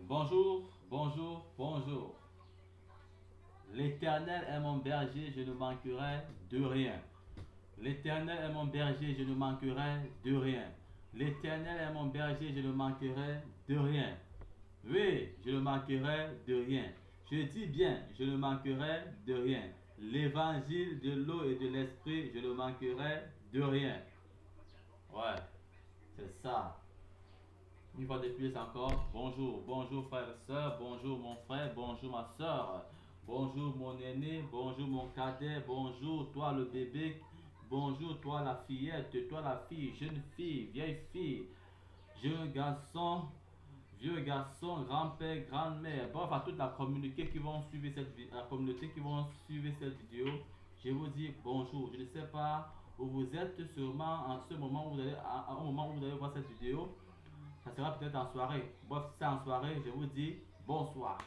Bonjour, bonjour, bonjour. L'Éternel est mon berger, je ne manquerai de rien. L'Éternel est mon berger, je ne manquerai de rien. L'Éternel est mon berger, je ne manquerai de rien. Oui, je ne manquerai de rien. Je dis bien, je ne manquerai de rien. L'évangile de l'eau et de l'esprit, je ne manquerai de rien. Ouais, c'est ça. Une fois de plus encore, bonjour, bonjour frère et soeur, bonjour mon frère, bonjour ma soeur, bonjour mon aîné, bonjour mon cadet, bonjour toi le bébé, bonjour toi la fillette, toi la fille, jeune fille, vieille fille, jeune garçon, vieux garçon, grand-père, grand-mère, bref à toute la communauté qui vont suivre la communauté qui vont suivre cette vidéo, je vous dis bonjour. Je ne sais pas où vous êtes, sûrement en ce moment où vous allez, au moment où vous allez voir cette vidéo. Ça sera peut-être en soirée. Bref, si c'est en soirée, je vous dis bonsoir.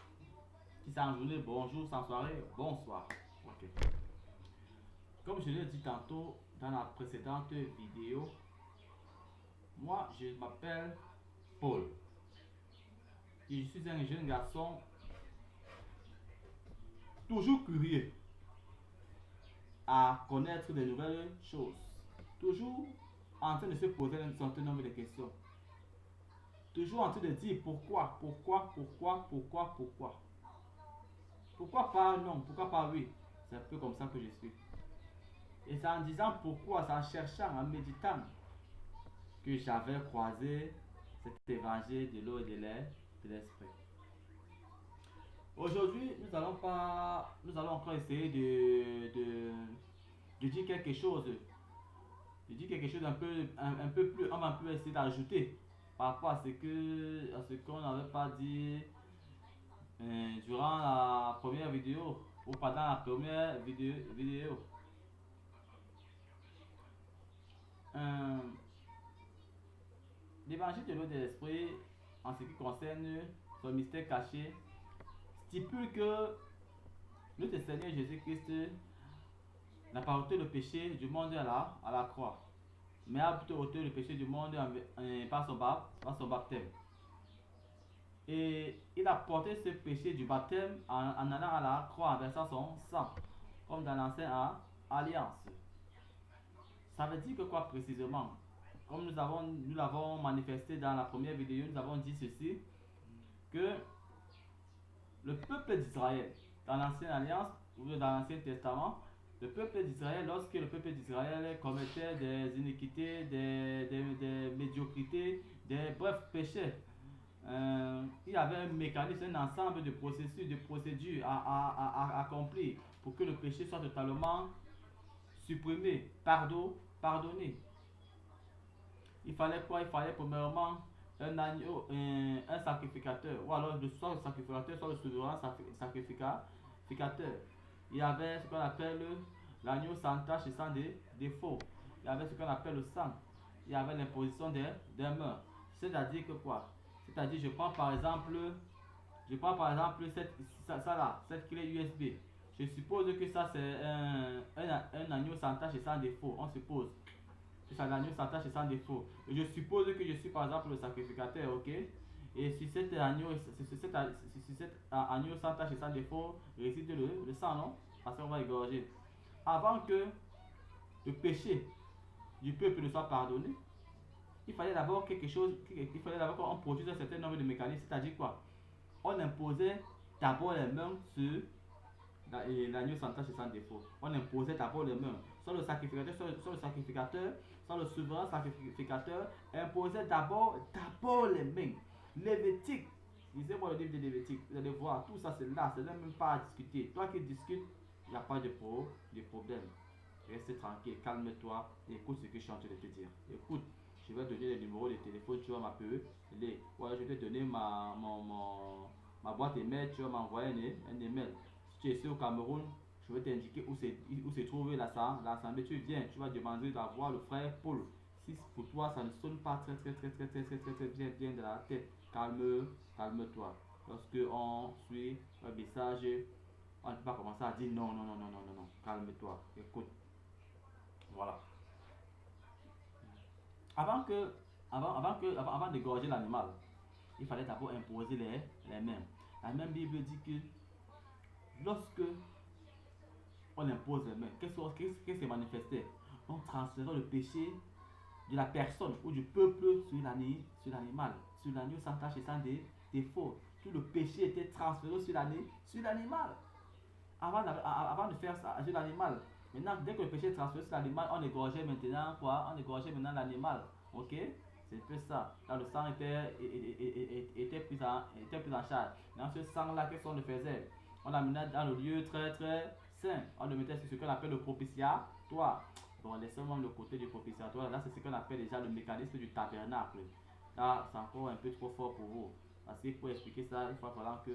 Si c'est en journée, bonjour. Si c'est en soirée, bonsoir. Ok. Comme je l'ai dit tantôt dans la précédente vidéo, moi je m'appelle Paul. Et je suis un jeune garçon toujours curieux à connaître de nouvelles choses. Toujours en train de se poser un certain nombre de questions. Toujours en train de dire pourquoi, pourquoi, pourquoi, pourquoi, pourquoi. Pourquoi pas non, pourquoi pas oui. C'est un peu comme ça que je suis. Et c'est en disant pourquoi, c'est en cherchant, en méditant, que j'avais croisé cet évangile de l'eau et de l'esprit. Aujourd'hui, nous allons encore essayer de dire quelque chose, un peu plus, on va un peu essayer d'ajouter par rapport à ce qu'on n'avait pas dit durant la première vidéo ou pendant la première vidéo. Euh, L'évangile de l'eau et de l'esprit, en ce qui concerne son mystère caché, stipule que notre Seigneur Jésus-Christ n'a pas ôté le péché du monde à la croix, mais a plutôt ôté le péché du monde par son baptême. Et il a porté ce péché du baptême en allant à la croix, en versant son sang, comme dans l'ancienne alliance. Ça veut dire que quoi précisément? Comme nous l'avons manifesté dans la première vidéo, nous avons dit ceci, que le peuple d'Israël, dans l'ancienne alliance ou dans l'ancien testament, le peuple d'Israël, lorsque le peuple d'Israël commettait des iniquités, des médiocrités, des brefs péchés, il y avait un mécanisme, un ensemble de processus, de procédures à accomplir pour que le péché soit totalement supprimé, pardonné. Il fallait quoi? Il fallait premièrement un agneau, un sacrificateur, ou alors soit le sacrificateur, soit le souverain sacrificateur. Il y avait ce qu'on appelle l'agneau sans tache et sans défaut. Il y avait ce qu'on appelle le sang. Il y avait l'imposition des mains. C'est-à-dire que quoi? C'est-à-dire, je prends par exemple cette clé USB. Je suppose que ça c'est un agneau sans tache et sans défaut. On suppose que c'est un agneau sans tache et sans défaut. Et je suppose que je suis par exemple le sacrificateur, ok? Et si cet agneau sans tache et sans défaut réside le sang, non? Parce qu'on va égorger. Avant que le péché du peuple ne soit pardonné, il fallait d'abord qu'on produise un certain nombre de mécanismes, c'est-à-dire quoi? On imposait d'abord les mains sur l'agneau sans tache et sans défaut. On imposait d'abord les mains. Soit le sacrificateur, soit le souverain sacrificateur imposait d'abord les mains. Lévitique, lisez-moi le livre de Lévitique, vous allez voir, tout ça c'est là, c'est même pas à discuter. Toi qui discutes, il n'y a pas de problème. Reste tranquille, calme-toi, écoute ce que je suis en train de te dire. Écoute, je vais donner le numéro de téléphone, tu vas m'appeler. Ouais, je vais te donner ma boîte email, tu vas m'envoyer un email. Si tu es ici au Cameroun, je vais t'indiquer où se trouve l'assemblée. Tu viens, tu vas demander d'avoir le frère Paul. Si pour toi ça ne sonne pas très bien de la tête, calme-toi. Lorsque on suit un message, on ne peut pas commencer à dire non, non, non, non, non, non, non. Calme-toi, écoute. Voilà. Avant d'égorger l'animal, il fallait d'abord imposer les mains. La même Bible dit que lorsque on impose les mains, qu'est-ce qui s'est manifesté? On transférait le péché de la personne ou du peuple sur l'animal, sur l'agneau sans tache et sans défaut. Tout le péché était transféré sur l'animal. Avant de faire ça sur l'animal. Maintenant, dès que le péché est transféré sur l'animal, on égorgeait maintenant quoi? On égorgeait maintenant l'animal. Ok? C'est un peu ça. Là, le sang était pris en charge. Dans ce sang-là, qu'est-ce qu'on le faisait? On l'amenait dans le lieu très très saint. On le mettait sur ce qu'on appelle le propitiatoire. Bon, laissons-moi le côté du propitiatoire. Là, c'est ce qu'on appelle déjà le mécanisme du tabernacle. Là, c'est encore un peu trop fort pour vous. Parce qu'il faut expliquer ça, il va falloir que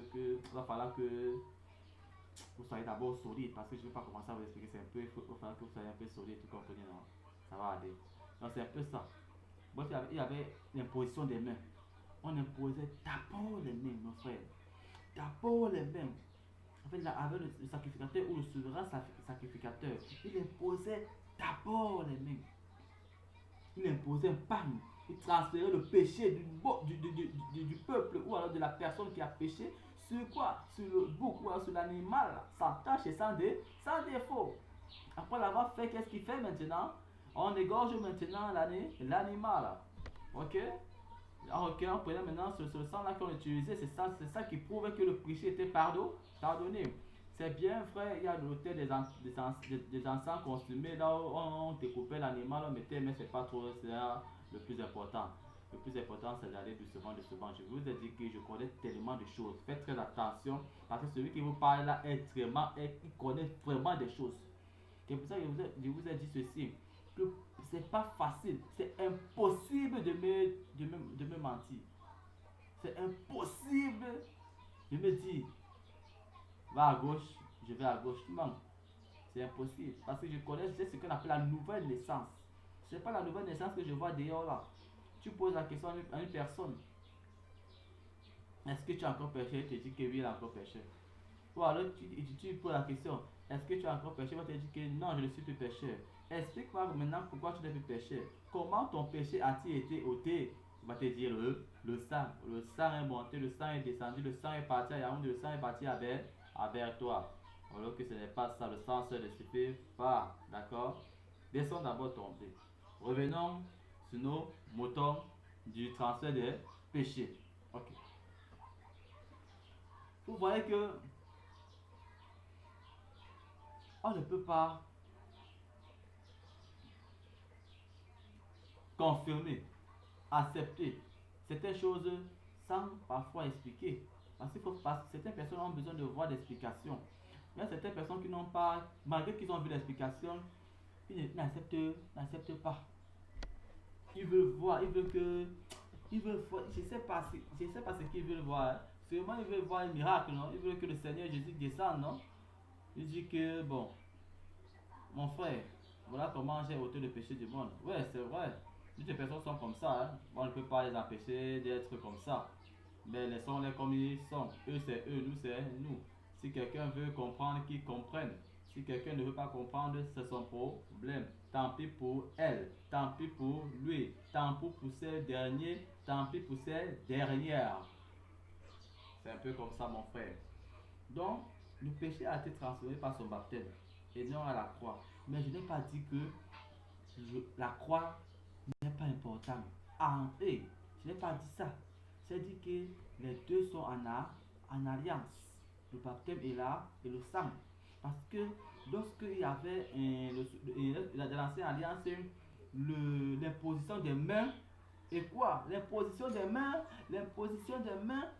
vous soyez d'abord solide. Parce que je ne vais pas commencer à vous expliquer. C'est un peu, il faut falloir que vous soyez un peu solide, vous comprenez, non? Ça va aller. Donc, c'est un peu ça. Bon, il y avait l'imposition des mains. On imposait d'abord les mains, mon frère. D'abord les mains. En fait, là, avec le sacrificateur ou le souverain sacrificateur, il imposait d'abord les mains. Il imposait un pan. Il transférait le péché du peuple ou alors de la personne qui a péché sur quoi? Sur le bouc ou alors sur l'animal, sans tache et sans défaut. Après l'avoir fait, qu'est-ce qu'il fait maintenant? On égorge maintenant l'animal. Ok? Ok, on prenait maintenant ce sang-là qu'on utilisait, c'est ça qui prouvait que le péché était pardonné. C'est bien, frère, il y a l'autel des encens consumés, là où on découpait l'animal, on mettait, mais c'est pas trop ça le plus important. Le plus important, c'est d'aller doucement. Je vous ai dit que je connais tellement de choses. Faites très attention, parce que celui qui vous parle là il connaît vraiment des choses. C'est pour ça que je vous ai dit ceci, que c'est pas facile, c'est impossible de me mentir. C'est impossible de me dire, va à gauche, je vais à gauche. Non, c'est impossible. Parce que je connais ce qu'on appelle la nouvelle naissance. C'est pas la nouvelle naissance que je vois dehors là. Tu poses la question à une personne, est-ce que tu as encore péché? Il te dit que oui, il a encore péché. Ou alors tu poses la question, est-ce que tu as encore péché? Il va te dire que non, je ne suis plus pécheur. Explique-moi maintenant pourquoi tu n'es plus pécheur. Comment ton péché a-t-il été ôté? Il va te dire le sang. Le sang est monté, le sang est descendu, le sang est parti à Yaoundé, le sang est parti vers toi. Alors que ce n'est pas ça, le sang ne suffit pas. D'accord? Laissons d'abord tomber. Revenons sur nos moutons du transfert des péchés. Ok. Vous voyez que on ne peut pas confirmer, accepter certaines choses sans parfois expliquer. Parce que certaines personnes ont besoin de voir des explications. Il y a certaines personnes qui n'ont pas, malgré qu'ils ont vu l'explication, ils n'acceptent pas. Ils veulent voir, je sais pas ce qu'ils veulent voir. Hein. Sûrement ils veulent voir un miracle, non? Ils veulent que le Seigneur Jésus descende, non? Il dit que, bon, mon frère, voilà comment j'ai ôté le péché du monde. Ouais, c'est vrai. Toutes les personnes sont comme ça. Hein. On ne peut pas les empêcher d'être comme ça. Mais laissons-les comme ils sont. Eux, c'est eux, nous, c'est nous. Si quelqu'un veut comprendre, qu'il comprenne. Si quelqu'un ne veut pas comprendre, c'est son problème. Tant pis pour elle, tant pis pour lui, tant pis pour ces derniers, tant pis pour ces dernières. C'est un peu comme ça, mon frère. Donc, le péché a été transféré par son baptême et non à la croix. Mais je n'ai pas dit que la croix n'est pas importante. Je n'ai pas dit ça. J'ai dit que les deux sont en alliance. Le baptême est là et le sang. Parce que lorsqu'il y avait dans l'ancienne alliance l'imposition des mains, et quoi? L'imposition des mains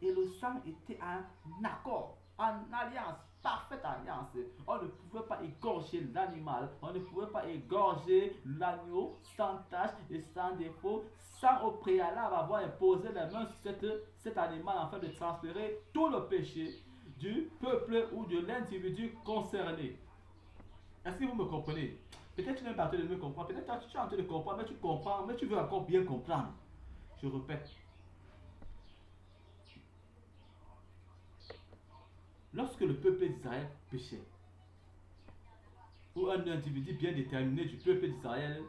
et le sang étaient en accord, en alliance, parfaite alliance. On ne pouvait pas égorger l'animal, on ne pouvait pas égorger l'agneau sans tache et sans défaut, sans au préalable avoir imposé les mains sur cet animal afin de transférer tout le péché du peuple ou de l'individu concerné. Est-ce que vous me comprenez? Peut-être tu n'es pas en train de me comprendre, peut-être tu es en train de comprendre, mais tu comprends, mais tu veux encore bien comprendre. Je répète. Lorsque le peuple d'Israël péchait, ou un individu bien déterminé du peuple d'Israël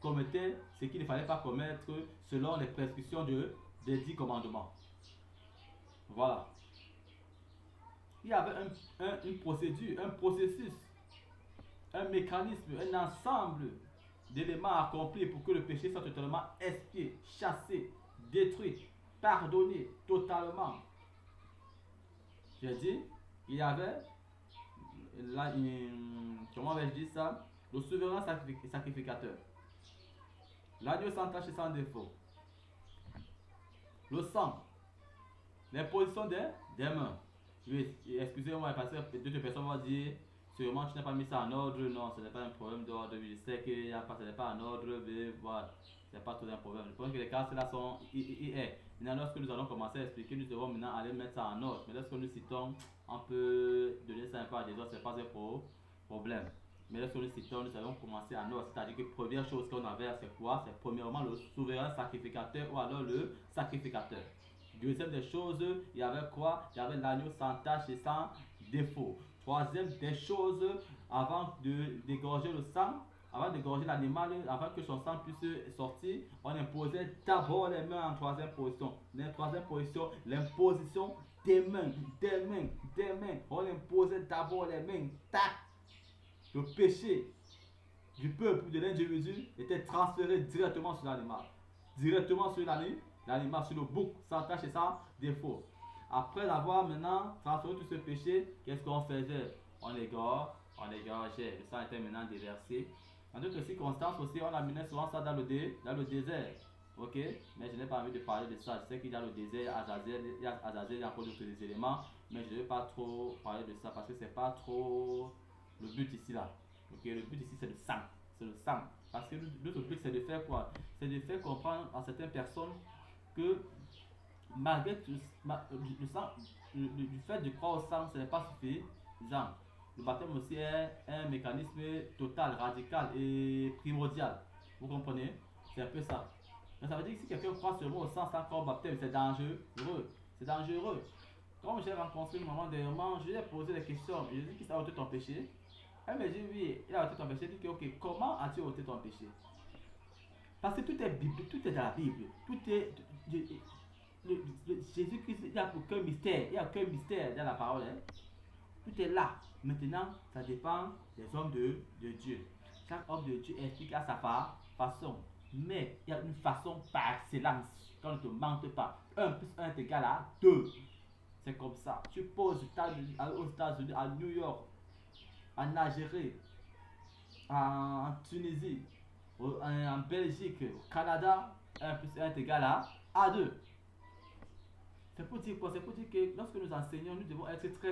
commettait ce qu'il ne fallait pas commettre selon les prescriptions des 10 commandements. Voilà. Il y avait une procédure, un processus, un mécanisme, un ensemble d'éléments à accomplir pour que le péché soit totalement expié, chassé, détruit, pardonné totalement. J'ai dit, il y avait, là, comment vais-je dire ça, le souverain sacrificateur, l'agneau sans tache et sans défaut, le sang, l'imposition des mains. Oui, excusez-moi, parce que d'autres personnes vont dire, sûrement tu n'as pas mis ça en ordre. Non, ce n'est pas un problème d'ordre. Je sais que ce n'est pas en ordre, mais voilà, ce n'est pas tout un problème. Je pense que les cas, là sont est. Maintenant, lorsque nous allons commencer à expliquer, nous devons maintenant aller mettre ça en ordre. Mais lorsque nous citons, on peut donner ça un peu à des autres, ce n'est pas un problème. Mais lorsque nous citons, nous allons commencer en ordre. C'est-à-dire que la première chose qu'on avait, c'est quoi? C'est premièrement le souverain sacrificateur ou alors le sacrificateur. Deuxième des choses, il y avait quoi? Il y avait l'agneau sans tache et sans défaut. Troisième des choses, avant de dégorger le sang, avant de dégorger l'animal, avant que son sang puisse sortir, on imposait d'abord les mains en troisième position. En troisième position, l'imposition des mains, des mains, des mains. On imposait d'abord les mains. Tac! Le péché du peuple, de l'individu, était transféré directement sur l'animal. Directement sur l'animal, sur le bouc, sans tache et sans défaut. Après avoir maintenant transféré tout ce péché, qu'est-ce qu'on faisait? On égorgeait. Le sang était maintenant déversé. Dans d'autres circonstances aussi, on amenait souvent ça dans le désert. Ok? Mais je n'ai pas envie de parler de ça. Je sais qu'il y a le désert, Azazel, il y a encore d'autres éléments. Mais je ne vais pas trop parler de ça parce que c'est pas trop le but ici là. Ok? Le but ici c'est le sang. C'est le sang. Parce que notre but c'est de faire quoi? C'est de faire comprendre à certaines personnes que malgré tout, le sang, du fait de croire au sang, ce n'est pas suffisant. Le baptême aussi est un mécanisme total, radical et primordial. Vous comprenez? C'est un peu ça. Mais ça veut dire que si quelqu'un croit seulement au sang sans croire au baptême, c'est dangereux. C'est dangereux. Comme j'ai rencontré une maman dernièrement, je lui ai posé des questions. Je lui ai dit qui a ôté ton péché. Elle me dit oui, il a ôté ton péché. Je lui ai dit ok, comment as-tu ôté ton péché? Parce que tout est biblique, tout est dans la Bible. Tout est. Jésus-Christ, il n'y a aucun mystère. Il n'y a aucun mystère dans la parole. Hein. Tout est là. Maintenant, ça dépend des hommes de Dieu. Chaque homme de Dieu explique à sa façon. Mais il y a une façon par excellence. Qu'on ne te mente pas. 1 plus 1 est égal à 2. C'est comme ça. Tu poses aux États-Unis, à New York, en Algérie, en Tunisie, en Belgique, au Canada, 1 plus 1 est égal à 2. C'est pour dire quoi? C'est pour dire que lorsque nous enseignons, nous devons être très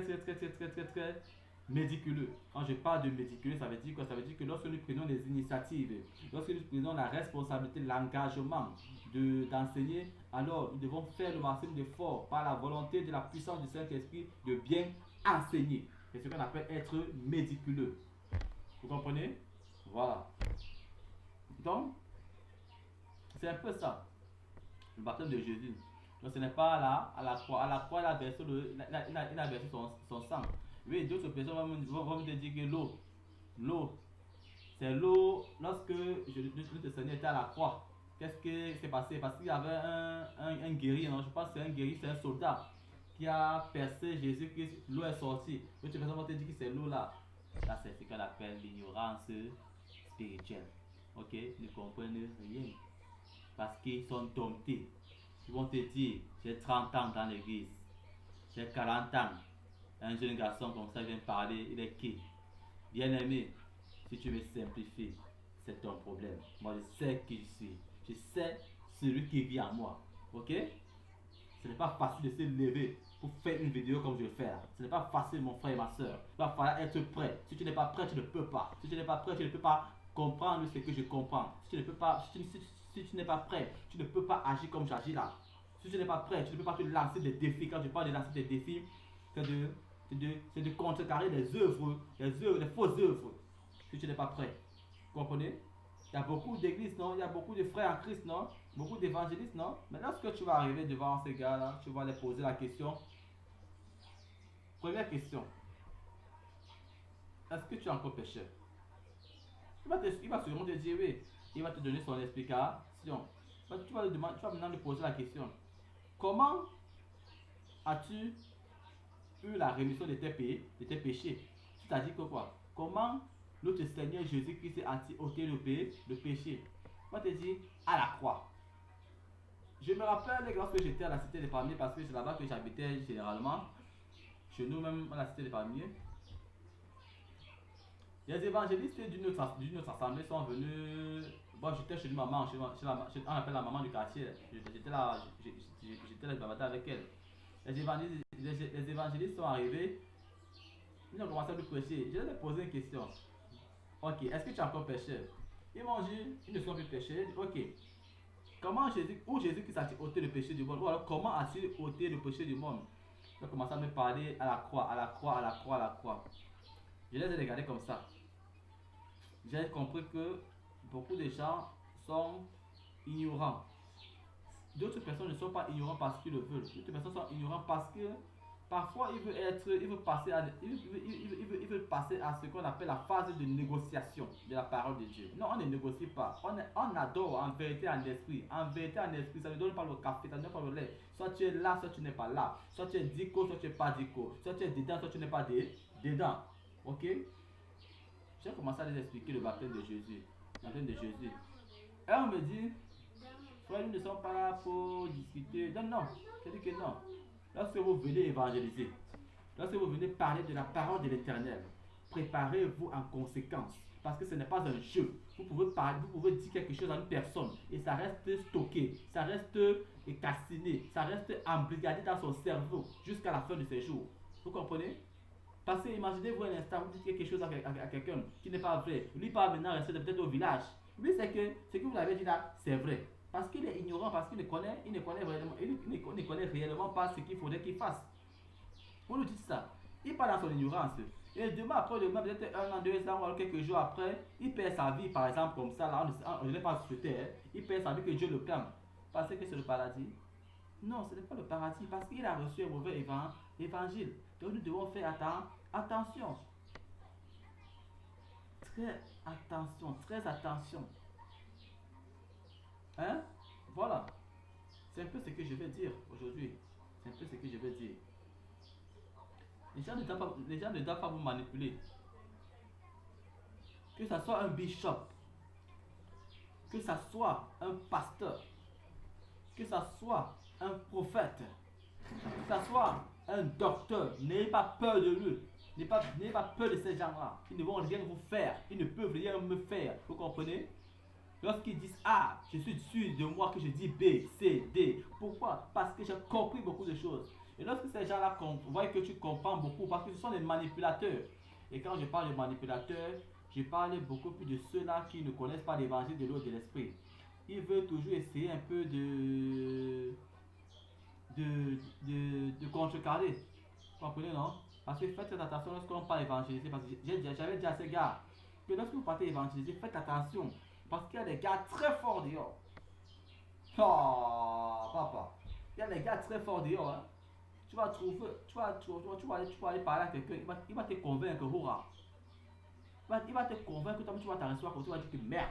médiculeux. Quand je parle de médiculeux, ça veut dire quoi? Ça veut dire que lorsque nous prenons des initiatives, lorsque nous prenons la responsabilité, l'engagement d'enseigner, alors nous devons faire le maximum d'efforts par la volonté de la puissance du Saint-Esprit de bien enseigner. C'est ce qu'on appelle être médiculeux. Vous comprenez? Voilà. Donc, c'est un peu ça, le baptême de Jésus. Donc ce n'est pas là, à la croix. À la croix, il a versé, il a versé son sang. Oui, d'autres personnes vont me dire que l'eau, c'est l'eau. Lorsque notre Seigneur était à la croix, qu'est-ce qui s'est passé? Parce qu'il y avait un guerrier, non? Je pense que c'est un guerrier, c'est un soldat qui a percé Jésus-Christ. L'eau est sortie. D'autres personnes vont te dire que c'est l'eau là. Là, c'est ce qu'on appelle l'ignorance spirituelle. Ok? Ils ne comprennent rien. Parce qu'ils sont domptés. Ils vont te dire, j'ai 30 ans dans l'église, j'ai 40 ans. Un jeune garçon comme ça vient parler, il est qui? Bien aimé, si tu veux simplifier, c'est ton problème. Moi, je sais qui je suis. Je sais celui qui vit en moi. Ok? Ce n'est pas facile de se lever pour faire une vidéo comme je vais faire. Ce n'est pas facile, mon frère et ma soeur. Il va falloir être prêt. Si tu n'es pas prêt, tu ne peux pas. Si tu n'es pas prêt, tu ne peux pas comprendre ce que je comprends. Si tu ne peux pas, si tu n'es pas prêt, tu ne peux pas agir comme j'agis là. Si tu n'es pas prêt, tu ne peux pas te lancer des défis. Quand je parle de lancer des défis, c'est de contrecarrer les œuvres, les fausses œuvres. Si tu n'es pas prêt. Vous comprenez? Il y a beaucoup d'églises, non? Il y a beaucoup de frères en Christ, non? Beaucoup d'évangélistes, non? Mais lorsque tu vas arriver devant ces gars-là, tu vas les poser la question. Première question. Est-ce que tu es encore pécheur? Il va sûrement te dire oui. Il va te donner son explication. Tu vas maintenant lui poser la question. Comment as-tu eu la rémission de tes péchés? C'est-à-dire que quoi? Comment notre Seigneur Jésus-Christ a-t-il ôté le péché? On te dit à la croix. Je me rappelle lorsque j'étais à la cité des palmiers, parce que c'est là-bas que j'habitais généralement, chez nous même à la cité des palmiers. Les évangélistes d'une autre assemblée sont venus. Bon, j'étais chez une maman, on appelle la maman du quartier. J'étais là, j'étais là, je bavardais avec elle. Les évangélistes sont arrivés, ils ont commencé à nous prêcher. Je leur ai posé une question. Ok, est-ce que tu es encore pécheur? Ils m'ont dit, ils ne sont plus pécheurs. Ok, comment Jésus qui a ôté le péché du monde? Ou alors comment a-t-il ôté le péché du monde? Ils ont commencé à me parler à la croix, à la croix, à la croix, à la croix. Je les ai regardés comme ça. J'ai compris que beaucoup de gens sont ignorants. D'autres personnes ne sont pas ignorants parce qu'ils le veulent. D'autres personnes sont ignorants parce que parfois ils veulent passer à ce qu'on appelle la phase de négociation de la parole de Dieu. Non, on ne négocie pas. On adore en vérité, en esprit. En vérité, en esprit, ça ne donne pas le café, ça ne donne pas le lait. Soit tu es là, soit tu n'es pas là. Soit tu es dico, soit tu n'es pas dico. Soit tu es dedans, soit tu n'es pas dedans. Ok? J'ai commencé à les expliquer le baptême de Jésus. Le baptême de Jésus. Et on me dit, frère, nous ne sommes pas là pour discuter. Non, non. Je dis que non. Lorsque vous venez évangéliser, lorsque vous venez parler de la parole de l'Éternel, préparez-vous en conséquence. Parce que ce n'est pas un jeu. Vous pouvez parler, vous pouvez dire quelque chose à une personne et ça reste stocké, ça reste calciné, ça reste embrigadé dans son cerveau jusqu'à la fin de ses jours. Vous comprenez? Parce que imaginez-vous un instant, vous dites quelque chose à quelqu'un qui n'est pas vrai. Lui part maintenant rester peut-être au village. Lui, c'est que ce que vous avez dit là, c'est vrai. Parce qu'il est ignorant, parce qu'il ne connaît réellement pas ce qu'il faudrait qu'il fasse. Vous nous dites ça. Il part dans son ignorance. Et demain, après demain, peut-être 1 an, 2 ans, ou quelques jours après, il perd sa vie, par exemple, comme ça, là, je n'ai pas souhaité, hein. Il perd sa vie, que Dieu le calme. Parce que c'est le paradis. Non, ce n'est pas le paradis, parce qu'il a reçu un mauvais évangile. Donc nous devons faire attention. Très attention. Hein? Voilà. C'est un peu ce que je vais dire aujourd'hui. C'est un peu ce que je vais dire. Les gens ne doivent pas vous manipuler. Que ce soit un bishop, que ce soit un pasteur, que ce soit un prophète, que ce soit un docteur, n'ayez pas peur de lui. N'ayez pas peur de ces gens-là. Ils ne vont rien vous faire. Ils ne peuvent rien me faire. Vous comprenez? Lorsqu'ils disent A, je suis sûr de moi que je dis B, C, D. Pourquoi? Parce que j'ai compris beaucoup de choses. Et lorsque ces gens-là voient que tu comprends beaucoup, parce que ce sont des manipulateurs. Et quand je parle de manipulateurs, je parle beaucoup plus de ceux-là qui ne connaissent pas l'évangile de l'eau et de l'esprit. Ils veulent toujours essayer un peu de contrecarrer. Vous comprenez, non? Parce que faites attention lorsqu'on parle évangéliser. Parce que j'avais dit à ces gars que lorsque vous partez évangéliser, faites attention. Parce qu'il y a des gars très forts dehors. Oh, papa. Il y a des gars très forts dehors. Hein. Tu vas aller parler à quelqu'un. Il va te convaincre, hurrah. Il va te convaincre, toi tu vas t'arrêter à côté, tu vas dire que merde.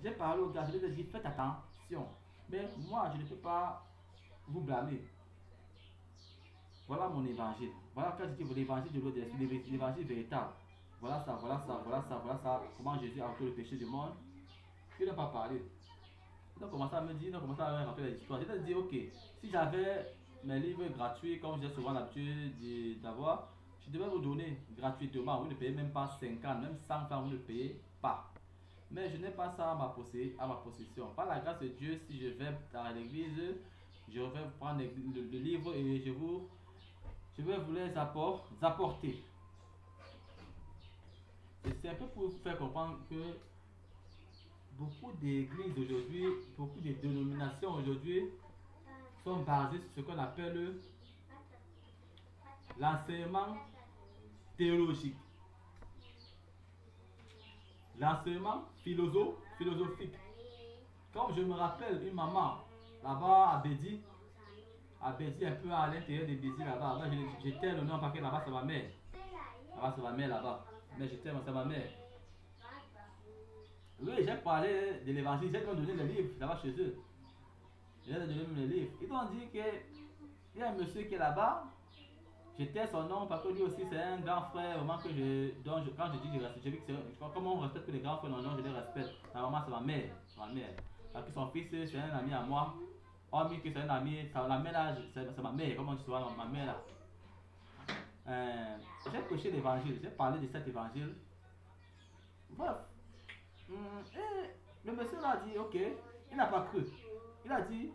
J'ai parlé aux gars, je leur ai dit faites attention. Mais moi, je ne peux pas vous blâmer. Voilà mon évangile. Voilà quand je dis l'évangile de l'eau de l'esprit, l'évangile véritable. Voilà ça. Comment Jésus a ôté le péché du monde. Il n'a pas parlé. Ils ont commencé à me dire, ils ont commencé à me rappeler l'histoire. Je leur ai dit, ok, si j'avais mes livres gratuits, comme j'ai souvent l'habitude d'avoir, je devais vous donner gratuitement. Vous ne payez même pas 50, même 100 francs, vous ne payez pas. Mais je n'ai pas ça à ma possession. Par la grâce de Dieu, si je vais dans l'église, je vais prendre le livre et je vais vous les apporter. Et c'est un peu pour vous faire comprendre que beaucoup d'églises aujourd'hui, beaucoup de dénominations aujourd'hui sont basées sur ce qu'on appelle l'enseignement théologique, l'enseignement philosophique. Comme je me rappelle une maman là-bas à Bédi, un peu à l'intérieur de Bédi là-bas. J'étais le nom parce que là-bas c'est ma mère. Là-bas c'est ma mère là-bas. Mais c'est ma mère. Oui, j'ai parlé de l'évangile, j'ai donné les livres là-bas chez eux. J'ai donné les livres. Ils ont dit que Il y a un monsieur qui est là-bas. J'étais son nom parce que lui aussi c'est un grand frère vraiment que quand je dis je respecte, je dis que comme on respecte que les grands frères, non, je les respecte. Ma maman c'est ma mère, parce que son fils c'est un ami à moi. Hormis que c'est un ami, la mère là, c'est ma mère, comment tu vois, ma mère là. J'ai prêché l'évangile, j'ai parlé de cet évangile. Bref, et le monsieur là a dit ok, il n'a pas cru. Il a dit,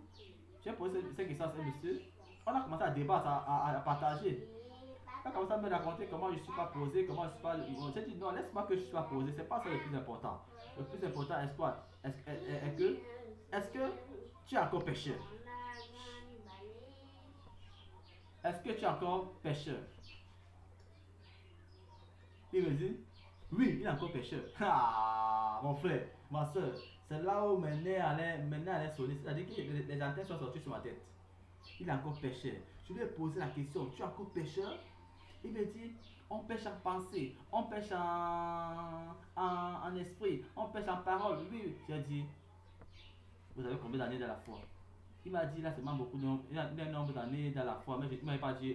j'ai posé cette question à ce monsieur. On a commencé à débattre, à partager. Il a commencé à me raconter comment je ne suis pas posé, comment je ne suis pas. J'ai dit non, laisse-moi que je ne suis pas posé, c'est pas ça le plus important. Le plus important est quoi? Est-ce que tu es encore pécheur? Est-ce que tu es encore pécheur? Il me dit, oui, il est encore pécheur. Ah, mon frère, ma soeur, c'est là où mes nerfs allaient sonner. C'est-à-dire que les antennes sont sorties sur ma tête. Il est encore pécheur. Je lui ai posé la question, tu es encore pécheur? Il me dit, on pêche en pensée, on pêche en esprit, on pêche en parole. Oui, j'ai dit, vous avez combien d'années dans la foi? Il m'a dit, là, c'est beaucoup de nombre. Il a un nombre d'années dans la foi, mais il ne m'avait pas dit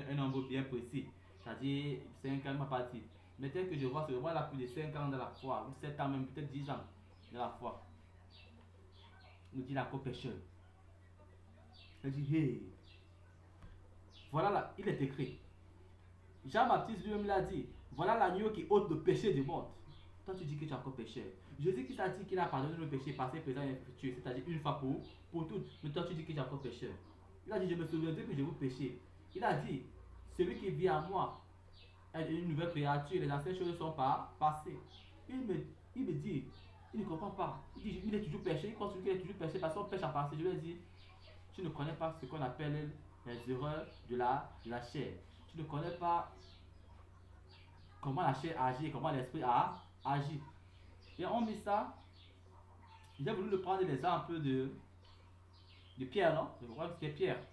un nombre bien précis. C'est-à-dire, 5 ans, il ne m'a pas dit. Mais tel que je vois, c'est là plus de 5 ans dans la foi, ou 7 ans, même peut-être 10 ans dans la foi. Il me dit, la co-pécheur. Il dit, hey, voilà là, il est écrit. Jean-Baptiste lui-même l'a dit, voilà l'agneau qui ôte le péché du monde. Toi tu dis que tu es encore pécheur. Jésus qui t'a dit qu'il a pardonné le péché passé, présent et futur, c'est-à-dire une fois pour toutes. Mais toi tu dis que tu es encore pécheur. Il a dit, je me souviendrai que je vous péché. Il a dit, celui qui vit en moi est une nouvelle créature, les anciennes choses sont pas passées. Il me dit, il ne comprend pas. Il dit, il est toujours péché, il continue qu'il est toujours péché parce qu'on pêche en passé. Je lui ai dit, tu ne connais pas ce qu'on appelle les erreurs de la chair. Tu ne connais pas comment la chair agit et comment l'esprit a agi. Et on met ça, j'ai voulu le prendre l'exemple de Pierre, non? Je crois que c'était Pierre.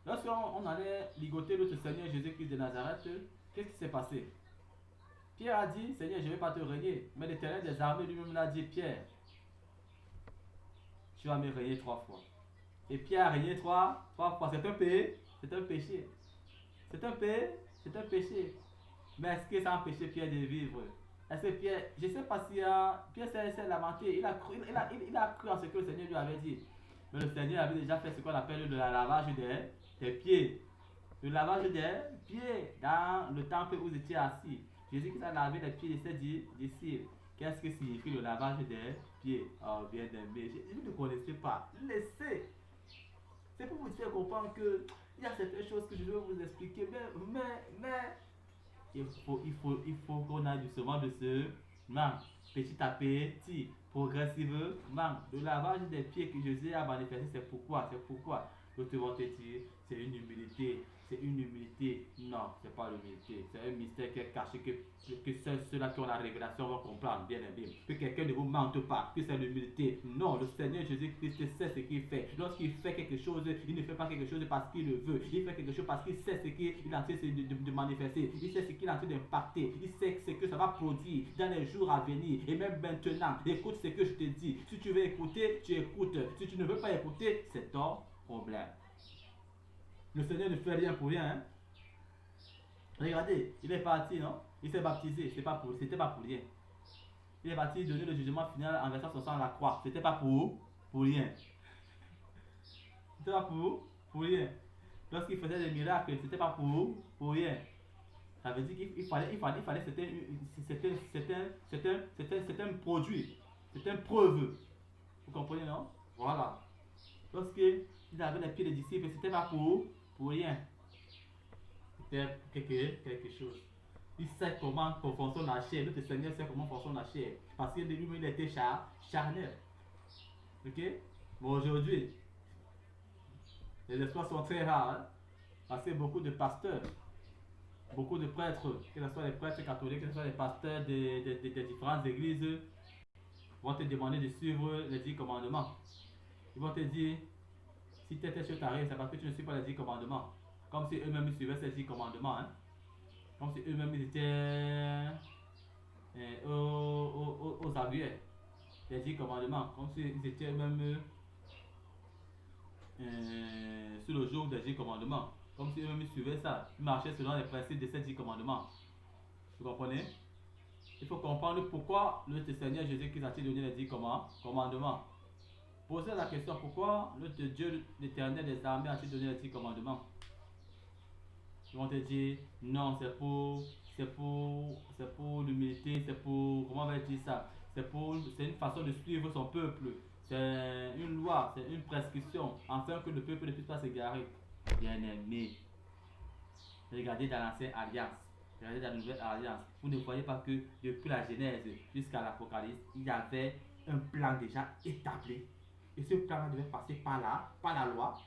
Lorsqu'on allait ligoter notre Seigneur Jésus-Christ de Nazareth, qu'est-ce qui s'est passé? Pierre a dit, Seigneur, je ne vais pas te régner. Mais l'Éternel des armées lui-même l'a dit, Pierre, tu vas me régner 3 fois. Et Pierre a régné 3 fois. C'est un péché. C'est un péché. C'est un péché. Mais est-ce que ça a empêché Pierre de vivre? Est-ce que Pierre, je ne sais pas si Pierre s'est lamenté, il a cru en ce que le Seigneur lui avait dit. Mais le Seigneur avait déjà fait ce qu'on appelle le lavage des pieds. Le lavage des pieds dans le temple où vous étiez assis. Jésus qui a lavé les pieds de ses disciples. Qu'est-ce que signifie le lavage des pieds? Oh, bien aimé, vous ne connaissez pas. Laissez. C'est pour vous faire comprendre que il y a certaines choses que je veux vous expliquer, mais il faut qu'on aille doucement de ce manque, petit à petit, progressivement. Le lavage des pieds que Jésus a manifesté, c'est pourquoi, d'autres vont te dire, c'est une humilité. Non, c'est pas l'humilité. C'est un mystère qui est caché que seuls ceux-là qui ont la révélation vont comprendre, bien aimé. Que quelqu'un ne vous mente pas, que c'est l'humilité. Non, le Seigneur Jésus-Christ sait ce qu'il fait. Lorsqu'il fait quelque chose, il ne fait pas quelque chose parce qu'il le veut. Il fait quelque chose parce qu'il sait ce qu'il est en train de manifester. Il sait ce qu'il est en train d'impacter. Il sait ce que ça va produire dans les jours à venir. Et même maintenant, écoute ce que je te dis. Si tu veux écouter, tu écoutes. Si tu ne veux pas écouter, c'est ton problème. Le Seigneur ne fait rien pour rien. Hein? Regardez, il est parti, non? Il s'est baptisé, c'était pas pour rien. Il est parti donner le jugement final en versant son sang à la croix. C'était pas pour rien. C'était pas pour rien. Lorsqu'il faisait des miracles, c'était pas pour rien. Ça veut dire qu'il fallait c'était un produit, c'était une preuve. Vous comprenez, non? Voilà. Lorsqu'il avait les pieds des disciples, c'était pas pour rien. C'était quelque chose. Il sait comment fonctionne la chair. Notre Seigneur sait comment fonctionne la chair. Parce que lui-même, il était charnel. Ok? Mais aujourd'hui, les espoirs sont très rares. Hein? Parce que beaucoup de pasteurs, beaucoup de prêtres, que ce soit les prêtres catholiques, que ce soit les pasteurs des différentes églises, vont te demander de suivre les 10 commandements. Ils vont te dire, si tu étais sur ta règle, c'est parce que tu ne suis pas les 10 commandements. Comme si eux-mêmes suivaient ces 10 commandements. Hein? Comme si eux-mêmes étaient aux abuets. Les 10 commandements. Comme si ils étaient eux-mêmes sur le jour des 10 commandements. Comme si eux-mêmes suivaient ça. Ils marchaient selon les principes de ces 10 commandements. Vous comprenez? Il faut comprendre pourquoi le Seigneur Jésus-Christ a-t-il donné les 10 commandements. Posez la question, pourquoi le Dieu l'Éternel des armées a-t-il donné les 10 commandements? Ils vont te dire, non, c'est pour l'humilité, c'est pour, comment on va dire ça? C'est une façon de suivre son peuple. C'est une loi, c'est une prescription, afin que le peuple ne puisse pas s'égarer. Bien aimé, regardez dans l'ancienne alliance, regardez dans la nouvelle alliance. Vous ne voyez pas que depuis la Genèse jusqu'à l'Apocalypse, il y avait un plan déjà établi. Et ce plan devait passer par là, par la loi.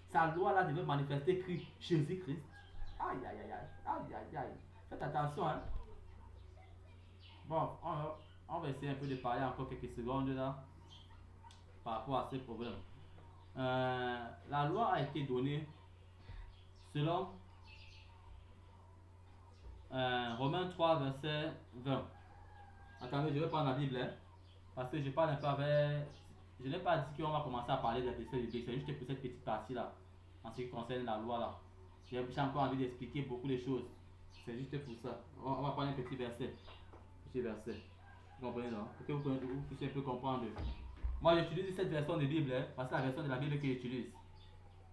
Sa loi là devait manifester Jésus-Christ. Aïe, aïe, aïe, aïe, aïe, aïe. Faites attention, hein. Bon, on va essayer un peu de parler encore quelques secondes là, par rapport à ce problème. La loi a été donnée selon Romains 3, verset 20. Attendez, je vais prendre la Bible, hein, parce que je parle un peu avec. Je n'ai pas dit qu'on va commencer à parler des versets bibliques, c'est juste pour cette petite partie là, en ce qui concerne la loi là. J'ai encore envie d'expliquer beaucoup de choses. C'est juste pour ça. On va prendre un petit verset. Petit verset. Vous comprenez, non? Pour que vous puissiez un peu comprendre. Moi, j'utilise cette version de Bible, hein, parce que c'est la version de la Bible que j'utilise.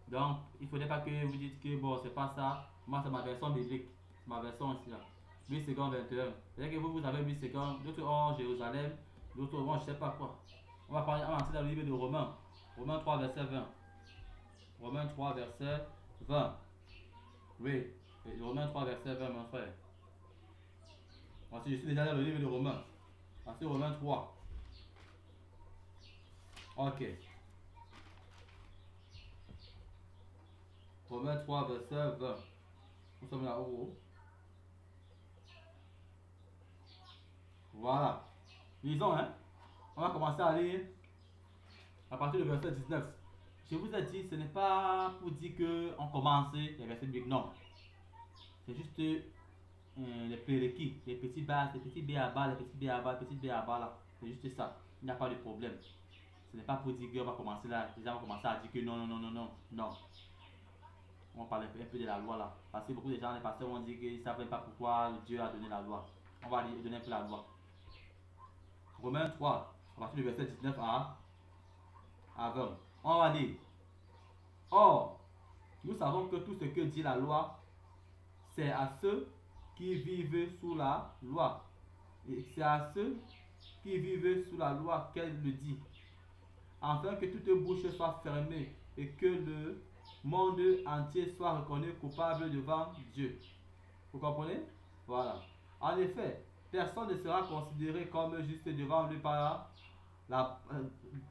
Donc, il ne faudrait pas que vous dites que bon, c'est pas ça. Moi, c'est ma version biblique. C'est ma version ici là. 8 secondes 21. C'est-à-dire que vous avez 8 secondes. D'autres ont Jérusalem. D'autres ont je ne sais pas quoi. On va entrer dans le livre de Romains. Romains 3, verset 20. Romains 3, verset 20. Oui. Romains 3, verset 20, mon frère. Voici, je suis déjà dans le livre de Romains. Voici Romains 3. Ok. Romains 3, verset 20. Nous sommes là-haut. Voilà. Lisons, hein. On va commencer à lire à partir du verset 19. Je vous ai dit, ce n'est pas pour dire qu'on commence les versets bibliques, non. C'est juste les prérequis, les petits bases, les petits B à bas, les petits B à bas, les petits B à bas là. C'est juste ça. Il n'y a pas de problème. Ce n'est pas pour dire qu'on va commencer là. Les gens vont commencer à dire que non, non, non, non, non, non. On va parler un peu de la loi là. Parce que beaucoup de gens, les pasteurs, vont dire qu'ils ne savent pas pourquoi Dieu a donné la loi. On va donner un peu la loi. Romains 3, à partir du verset 19 à 20. On va lire. Or, nous savons que tout ce que dit la loi, c'est à ceux qui vivent sous la loi. Et c'est à ceux qui vivent sous la loi qu'elle le dit. Afin que toute bouche soit fermée et que le monde entier soit reconnu coupable devant Dieu. Vous comprenez? Voilà. En effet, personne ne sera considéré comme juste devant lui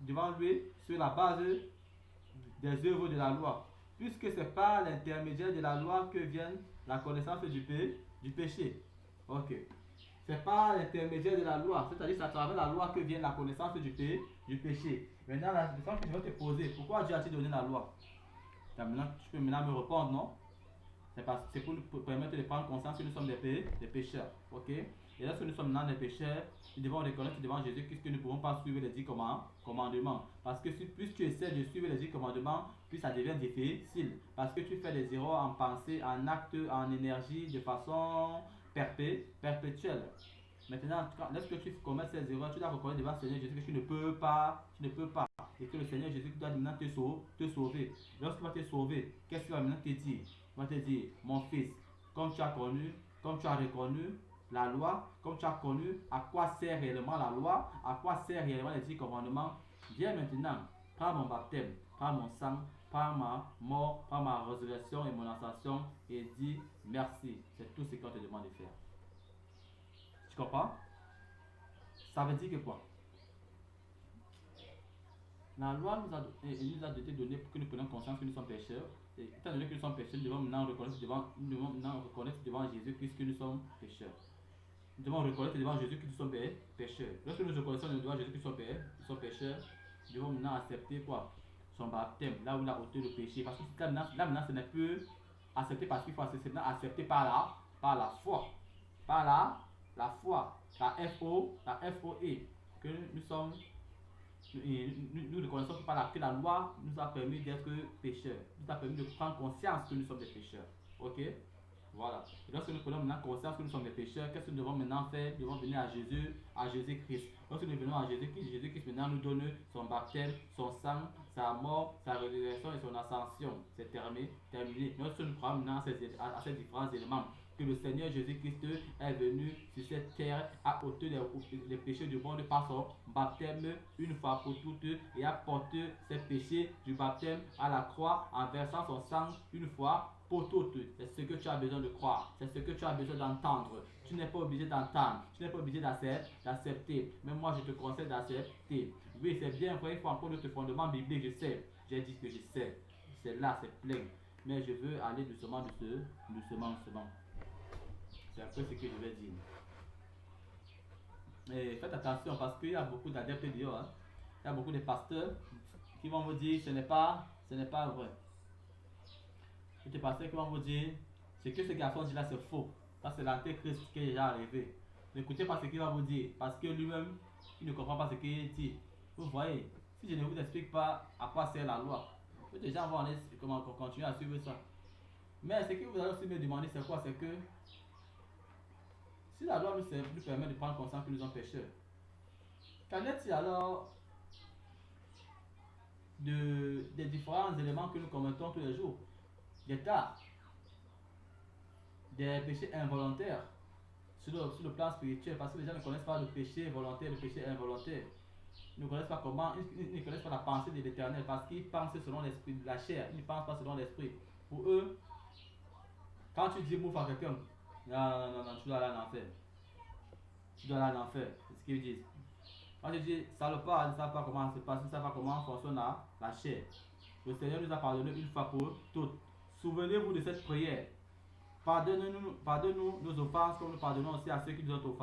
devant lui sur la base des œuvres de la loi, puisque c'est par l'intermédiaire de la loi que vient la connaissance du péché. Ok. C'est par l'intermédiaire de la loi, c'est-à-dire c'est à travers la loi que vient la connaissance du péché. Maintenant, la question que je vais te poser, pourquoi Dieu a-t-il donné la loi? Maintenant, tu peux maintenant me répondre, non? C'est pour nous permettre de prendre conscience que nous sommes des pécheurs. Ok? Et lorsque nous sommes maintenant des pécheurs, nous devons reconnaître devant Jésus-Christ que nous ne pouvons pas suivre les 10 commandements. Parce que plus tu essaies de suivre les 10 commandements, plus ça devient difficile. Parce que tu fais des erreurs en pensée, en acte, en énergie, de façon perpétuelle. Maintenant, lorsque tu commets ces erreurs, tu dois reconnaître devant le Seigneur Jésus que tu ne peux pas. Et que le Seigneur Jésus doit maintenant te sauver. Lorsqu'il va te sauver, qu'est-ce qu'il va maintenant te dire? Il va te dire, mon fils, comme tu as reconnu la loi, comme tu as connu à quoi sert réellement la loi, à quoi sert réellement les 10 commandements, viens maintenant, prends mon baptême, prends mon sang, prends ma mort, prends ma résurrection et mon ascension et dis merci. C'est tout ce qu'on te demande de faire. Tu comprends? Ça veut dire que quoi? La loi nous a été donnée pour que nous prenions conscience que nous sommes pécheurs. Et étant donné que nous sommes pécheurs, nous devons maintenant reconnaître devant Jésus-Christ que nous sommes pécheurs. Nous devons reconnaître devant Jésus que nous sommes pécheurs. Lorsque nous reconnaissons devant Jésus que nous sommes pécheurs, nous devons maintenant accepter quoi? Son baptême, là où il a ôté le péché. Parce que là maintenant, ce n'est plus accepté parce qu'il faut accepter par la foi. Par la foi. La F-O-E. Que nous sommes nous reconnaissons que la loi nous a permis d'être pécheurs, nous a permis de prendre conscience que nous sommes des pécheurs. Ok? Voilà. Et lorsque nous prenons maintenant conscience que nous sommes des pécheurs, qu'est-ce que nous devons maintenant faire? Nous devons venir à Jésus-Christ. Lorsque nous venons à Jésus-Christ, Jésus-Christ maintenant nous donne son baptême, son sang, sa mort, sa résurrection et son ascension. C'est terminé. Lorsque nous croyons maintenant à ces différents éléments, que le Seigneur Jésus-Christ est venu sur cette terre à ôter les péchés du monde par son baptême une fois pour toutes et a porté ses péchés du baptême à la croix en versant son sang une fois pour toutes. C'est ce que tu as besoin de croire, c'est ce que tu as besoin d'entendre. Tu n'es pas obligé d'entendre, tu n'es pas obligé d'accepter, mais moi je te conseille d'accepter. Oui, c'est bien vrai, il faut encore notre fondement biblique, je sais, j'ai dit que je sais, c'est là, c'est plein, mais je veux aller doucement. C'est un peu ce que je vais dire. Et faites attention parce qu'il y a beaucoup d'adeptes dehors. Hein. Il y a beaucoup de pasteurs qui vont vous dire ce n'est pas vrai. Il y a des pasteurs qui vont vous dire ce que ce garçon dit là c'est faux. Ça c'est l'antéchrist qui est déjà arrivé. N'écoutez pas ce qu'il va vous dire parce que lui-même il ne comprend pas ce qu'il dit. Vous voyez, si je ne vous explique pas à quoi sert la loi, les gens vont aller continuer à suivre ça. Mais ce que vous allez aussi me demander c'est quoi? C'est que si la loi nous permet de prendre conscience que nous sommes pécheurs, qu'en est-il alors des différents éléments que nous commettons tous les jours? Des tares, des péchés involontaires sur le plan spirituel, parce que les gens ne connaissent pas le péché volontaire et le péché involontaire. Ils ne connaissent pas ils ne connaissent pas la pensée de l'Éternel parce qu'ils pensent selon l'esprit de la chair, ils ne pensent pas selon l'esprit. Pour eux, quand tu dis mouf à quelqu'un, non, tu dois aller en enfer. Tu dois aller en enfer, c'est ce qu'ils disent. Quand tu dis salopard, ils ne savent pas comment se passe, ils ne savent pas comment fonctionne la chair. Le Seigneur nous a pardonné une fois pour toutes. Souvenez-vous de cette prière. Pardonne-nous nos offenses comme nous pardonnons aussi à ceux qui nous ont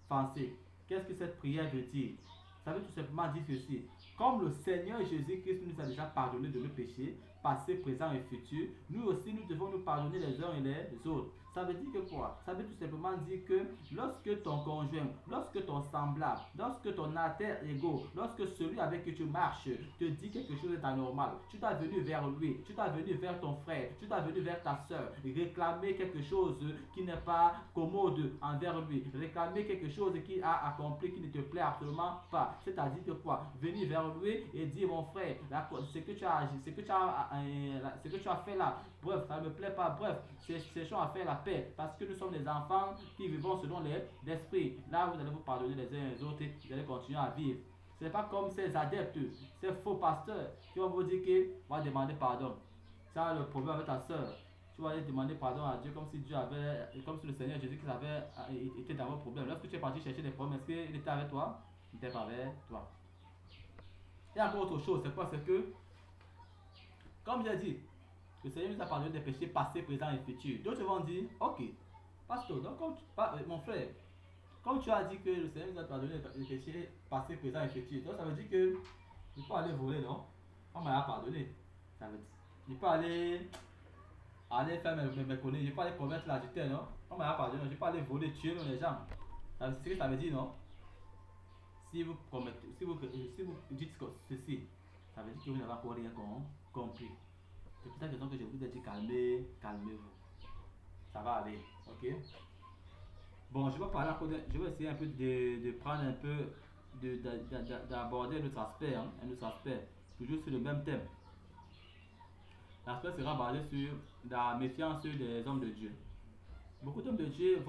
offensés. Qu'est-ce que cette prière veut dire? Ça veut tout simplement dire ceci. Comme le Seigneur Jésus-Christ nous a déjà pardonné de nos péchés, passé, présent et futur, nous aussi nous devons nous pardonner les uns et les autres. Ça veut dire que quoi? Ça veut tout simplement dire que lorsque ton conjoint, lorsque ton semblable, lorsque ton alter ego, lorsque celui avec qui tu marches te dit quelque chose d'anormal, tu dois venir vers lui, tu dois venir vers ton frère, tu dois venir vers ta soeur, réclamer quelque chose qui n'est pas commode envers lui, réclamer quelque chose qu'il a accompli qui ne te plaît absolument pas. C'est-à-dire que quoi? Venir vers lui et dire mon frère, ce que tu as fait là, bref, ça ne me plaît pas, bref, cherchons à faire la paix, parce que nous sommes des enfants qui vivons selon l'esprit. Là, vous allez vous pardonner les uns les autres et vous allez continuer à vivre. Ce n'est pas comme ces adeptes, ces faux pasteurs qui vont vous dire que va demander pardon. Ça, le problème avec ta soeur, tu vas aller demander pardon à Dieu comme si le Seigneur Jésus-Christ avait été dans vos problèmes. Lorsque tu es parti chercher des problèmes, est-ce qu'il était avec toi? Il n'était pas avec toi. Il y a encore autre chose, c'est quoi? C'est que, comme j'ai dit, le Seigneur nous a pardonné des péchés passés, présents et futurs. D'autres vont dire, ok, pasteur, donc mon frère, comme tu as dit que le Seigneur nous a pardonné des péchés passés, présents et futurs, donc ça veut dire que il faut aller voler, non? On m'a pardonné. Ça veut dire, il faut aller faire mes conneries, il faut aller commettre l'adultère, non? On m'a pardonné, il faut aller voler, tuer les gens. C'est ce que ça veut dire, non? Si vous dites ceci, ça veut dire que vous n'avez encore rien compris. C'est pour cette raison que je vous ai dit calmez-vous. Ça va aller, ok? Bon, je vais essayer un peu de prendre un peu, d'aborder un autre aspect, toujours sur le même thème. L'aspect sera basé sur la méfiance des hommes de Dieu. Beaucoup d'hommes de Dieu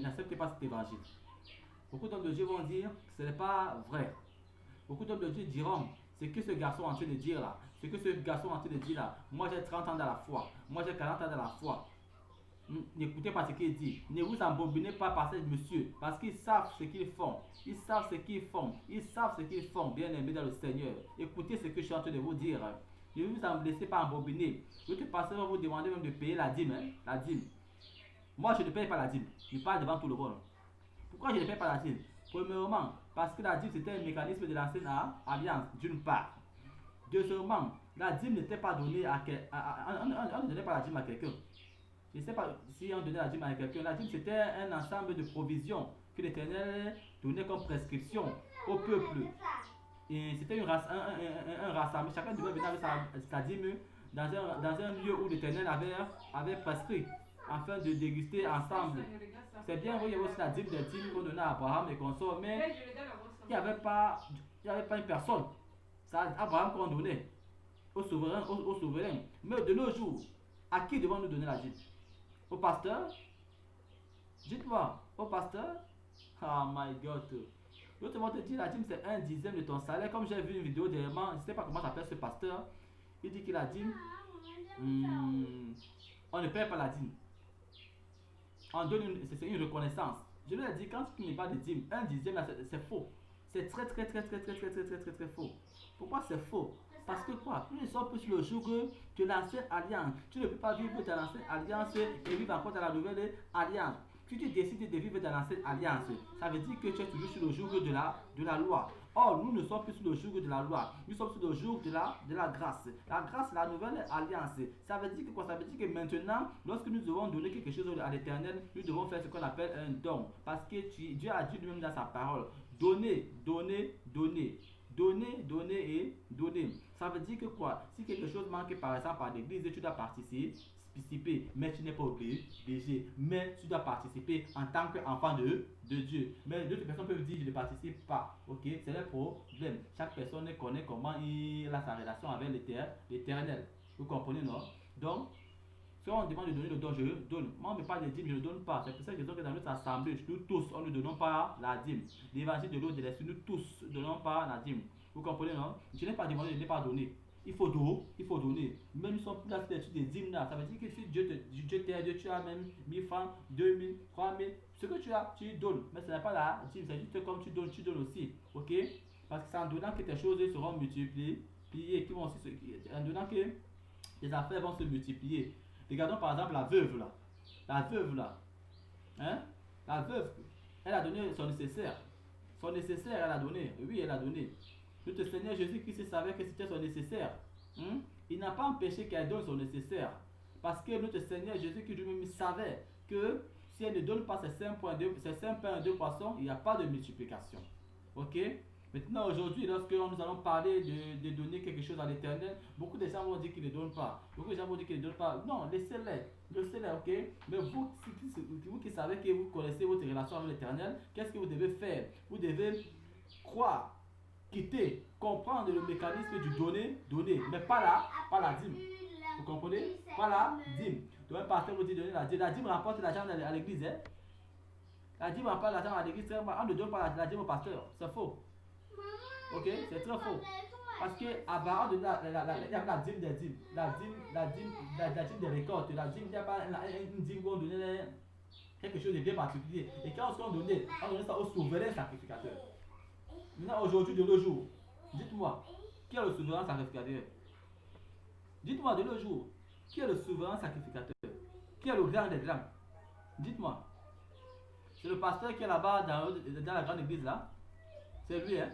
n'acceptent pas cet évangile. Beaucoup d'hommes de Dieu vont dire que ce n'est pas vrai. Beaucoup d'hommes de Dieu diront ce que ce garçon est en train de dire là. Ce que ce garçon est en train de dire là. Moi j'ai 30 ans dans la foi. Moi j'ai 40 ans dans la foi. N'écoutez pas ce qu'il dit. Ne vous embobinez pas par ce monsieur. Parce qu'ils savent ce qu'ils font. Ils savent ce qu'ils font. Ils savent ce qu'ils font, bien aimés dans le Seigneur. Écoutez ce que je suis en train de vous dire. Ne vous laissez pas embobiner. Votre pasteur va vous demander même de payer la dîme. La dîme. Moi je ne paye pas la dîme. Je parle devant tout le monde. Pourquoi je ne paye pas la dîme? Premièrement, parce que la dîme c'était un mécanisme de l'ancienne alliance, d'une part. Deuxièmement, la dîme n'était pas donnée on ne donnait pas la dîme à quelqu'un. Je ne sais pas si on donnait la dîme à quelqu'un. La dîme c'était un ensemble de provisions que l'Éternel donnait comme prescription au peuple. c'était un rassemblement. Chacun devait venir avec sa dîme dans un lieu où l'Éternel avait prescrit afin de déguster ensemble. C'est bien, oui, il y avait aussi la dîme des dîmes qu'on donnait à Abraham et qu'on sort, mais il n'y avait pas une personne. C'est à Abraham qu'on donnait, au souverain. Mais de nos jours, à qui devons-nous donner la dîme? Au pasteur? Dites-moi, au pasteur? Oh my God. L'autre va te dire la dîme c'est un dixième de ton salaire. Comme j'ai vu une vidéo dernièrement, je ne sais pas comment s'appelle ce pasteur. Il dit que la dîme, on ne paie pas la dîme. On donne c'est une reconnaissance. Je lui ai dit, quand tu n'es pas de dîme, un dixième c'est faux. C'est très faux. Pourquoi c'est faux? Parce que quoi? Nous ne sommes plus sur le jour de l'ancienne alliance. Tu ne peux pas vivre dans l'ancienne alliance et vivre encore dans la nouvelle alliance. Si tu décides de vivre dans l'ancienne alliance, ça veut dire que tu es toujours sur le jour de la loi. Or, nous ne sommes plus sur le jour de la loi. Nous sommes sur le jour de la grâce. La grâce, la nouvelle alliance. Ça veut dire que quoi? Ça veut dire que maintenant, lorsque nous devons donner quelque chose à l'Éternel, nous devons faire ce qu'on appelle un don. Parce que Dieu a dit lui-même dans sa parole, donner, donner, donner. Donner, donner et donner. Ça veut dire que quoi? Si quelque chose manque par exemple à l'église, tu dois participer, mais tu n'es pas obligé, mais tu dois participer en tant qu'enfant de Dieu. Mais d'autres personnes peuvent dire je ne participe pas. Ok, c'est le problème. Chaque personne connaît comment il a sa relation avec l'Éternel. Vous comprenez, non? Donc, si on demande de donner le don, je donne. Moi, on ne me parle de dîme, je ne donne pas. C'est pour ça que dans notre assemblée, nous tous, on ne donnons pas la dîme. L'évangile de l'eau de l'esprit, nous tous ne donnons pas la dîme. Vous comprenez, non? Je n'ai pas demandé, je n'ai pas donné. Il faut donner. Mais nous sommes plus là sur des dîmes là. Ça veut dire que si Dieu t'aide, tu as même 1000 francs, 2000, 3000. Ce que tu as, tu donnes. Mais ce n'est pas la dîme, c'est juste comme tu donnes aussi. Ok? Parce que c'est en donnant que tes choses seront multipliées. Qui vont aussi en donnant que les affaires vont se multiplier. Regardons par exemple la veuve là. La veuve là. Hein? La veuve, elle a donné son nécessaire. Son nécessaire, elle a donné. Oui, elle a donné. Notre Seigneur Jésus-Christ savait que c'était son nécessaire. Hein? Il n'a pas empêché qu'elle donne son nécessaire. Parce que notre Seigneur Jésus-Christ lui-même savait que si elle ne donne pas ses 5 pains et 2 poissons, il n'y a pas de multiplication. Ok? Maintenant, aujourd'hui, lorsque nous allons parler de donner quelque chose à l'Éternel, beaucoup de gens vont dire qu'ils ne donnent pas. Beaucoup de gens vont dire qu'ils ne donnent pas. Non, laissez-les, ok? Mais vous qui savez que vous connaissez votre relation avec l'Éternel, qu'est-ce que vous devez faire? Vous devez croire, quitter, comprendre le mécanisme du donner, mais pas la dîme. Vous comprenez? Pas la dîme. Donc un pasteur vous dit donner la dîme. La dîme rapporte l'argent à l'église. Hein? La dîme rapporte l'argent à l'église. On ne donne pas la dîme au pasteur. C'est faux. Ok? C'est très faux. Parce que Abraham donne la dîme des dîmes. La dîme des récoltes. La dîme, il n'y a pas une dîme où on donnait quelque chose de bien particulier. Et quand on donnait ça au souverain sacrificateur. Maintenant, aujourd'hui, de nos jours, dites-moi, qui est le souverain sacrificateur? Dites-moi de nos jours, qui est le souverain sacrificateur? Qui est le grand des grands? Dites-moi. C'est le pasteur qui est là-bas dans la grande église là? C'est lui, hein?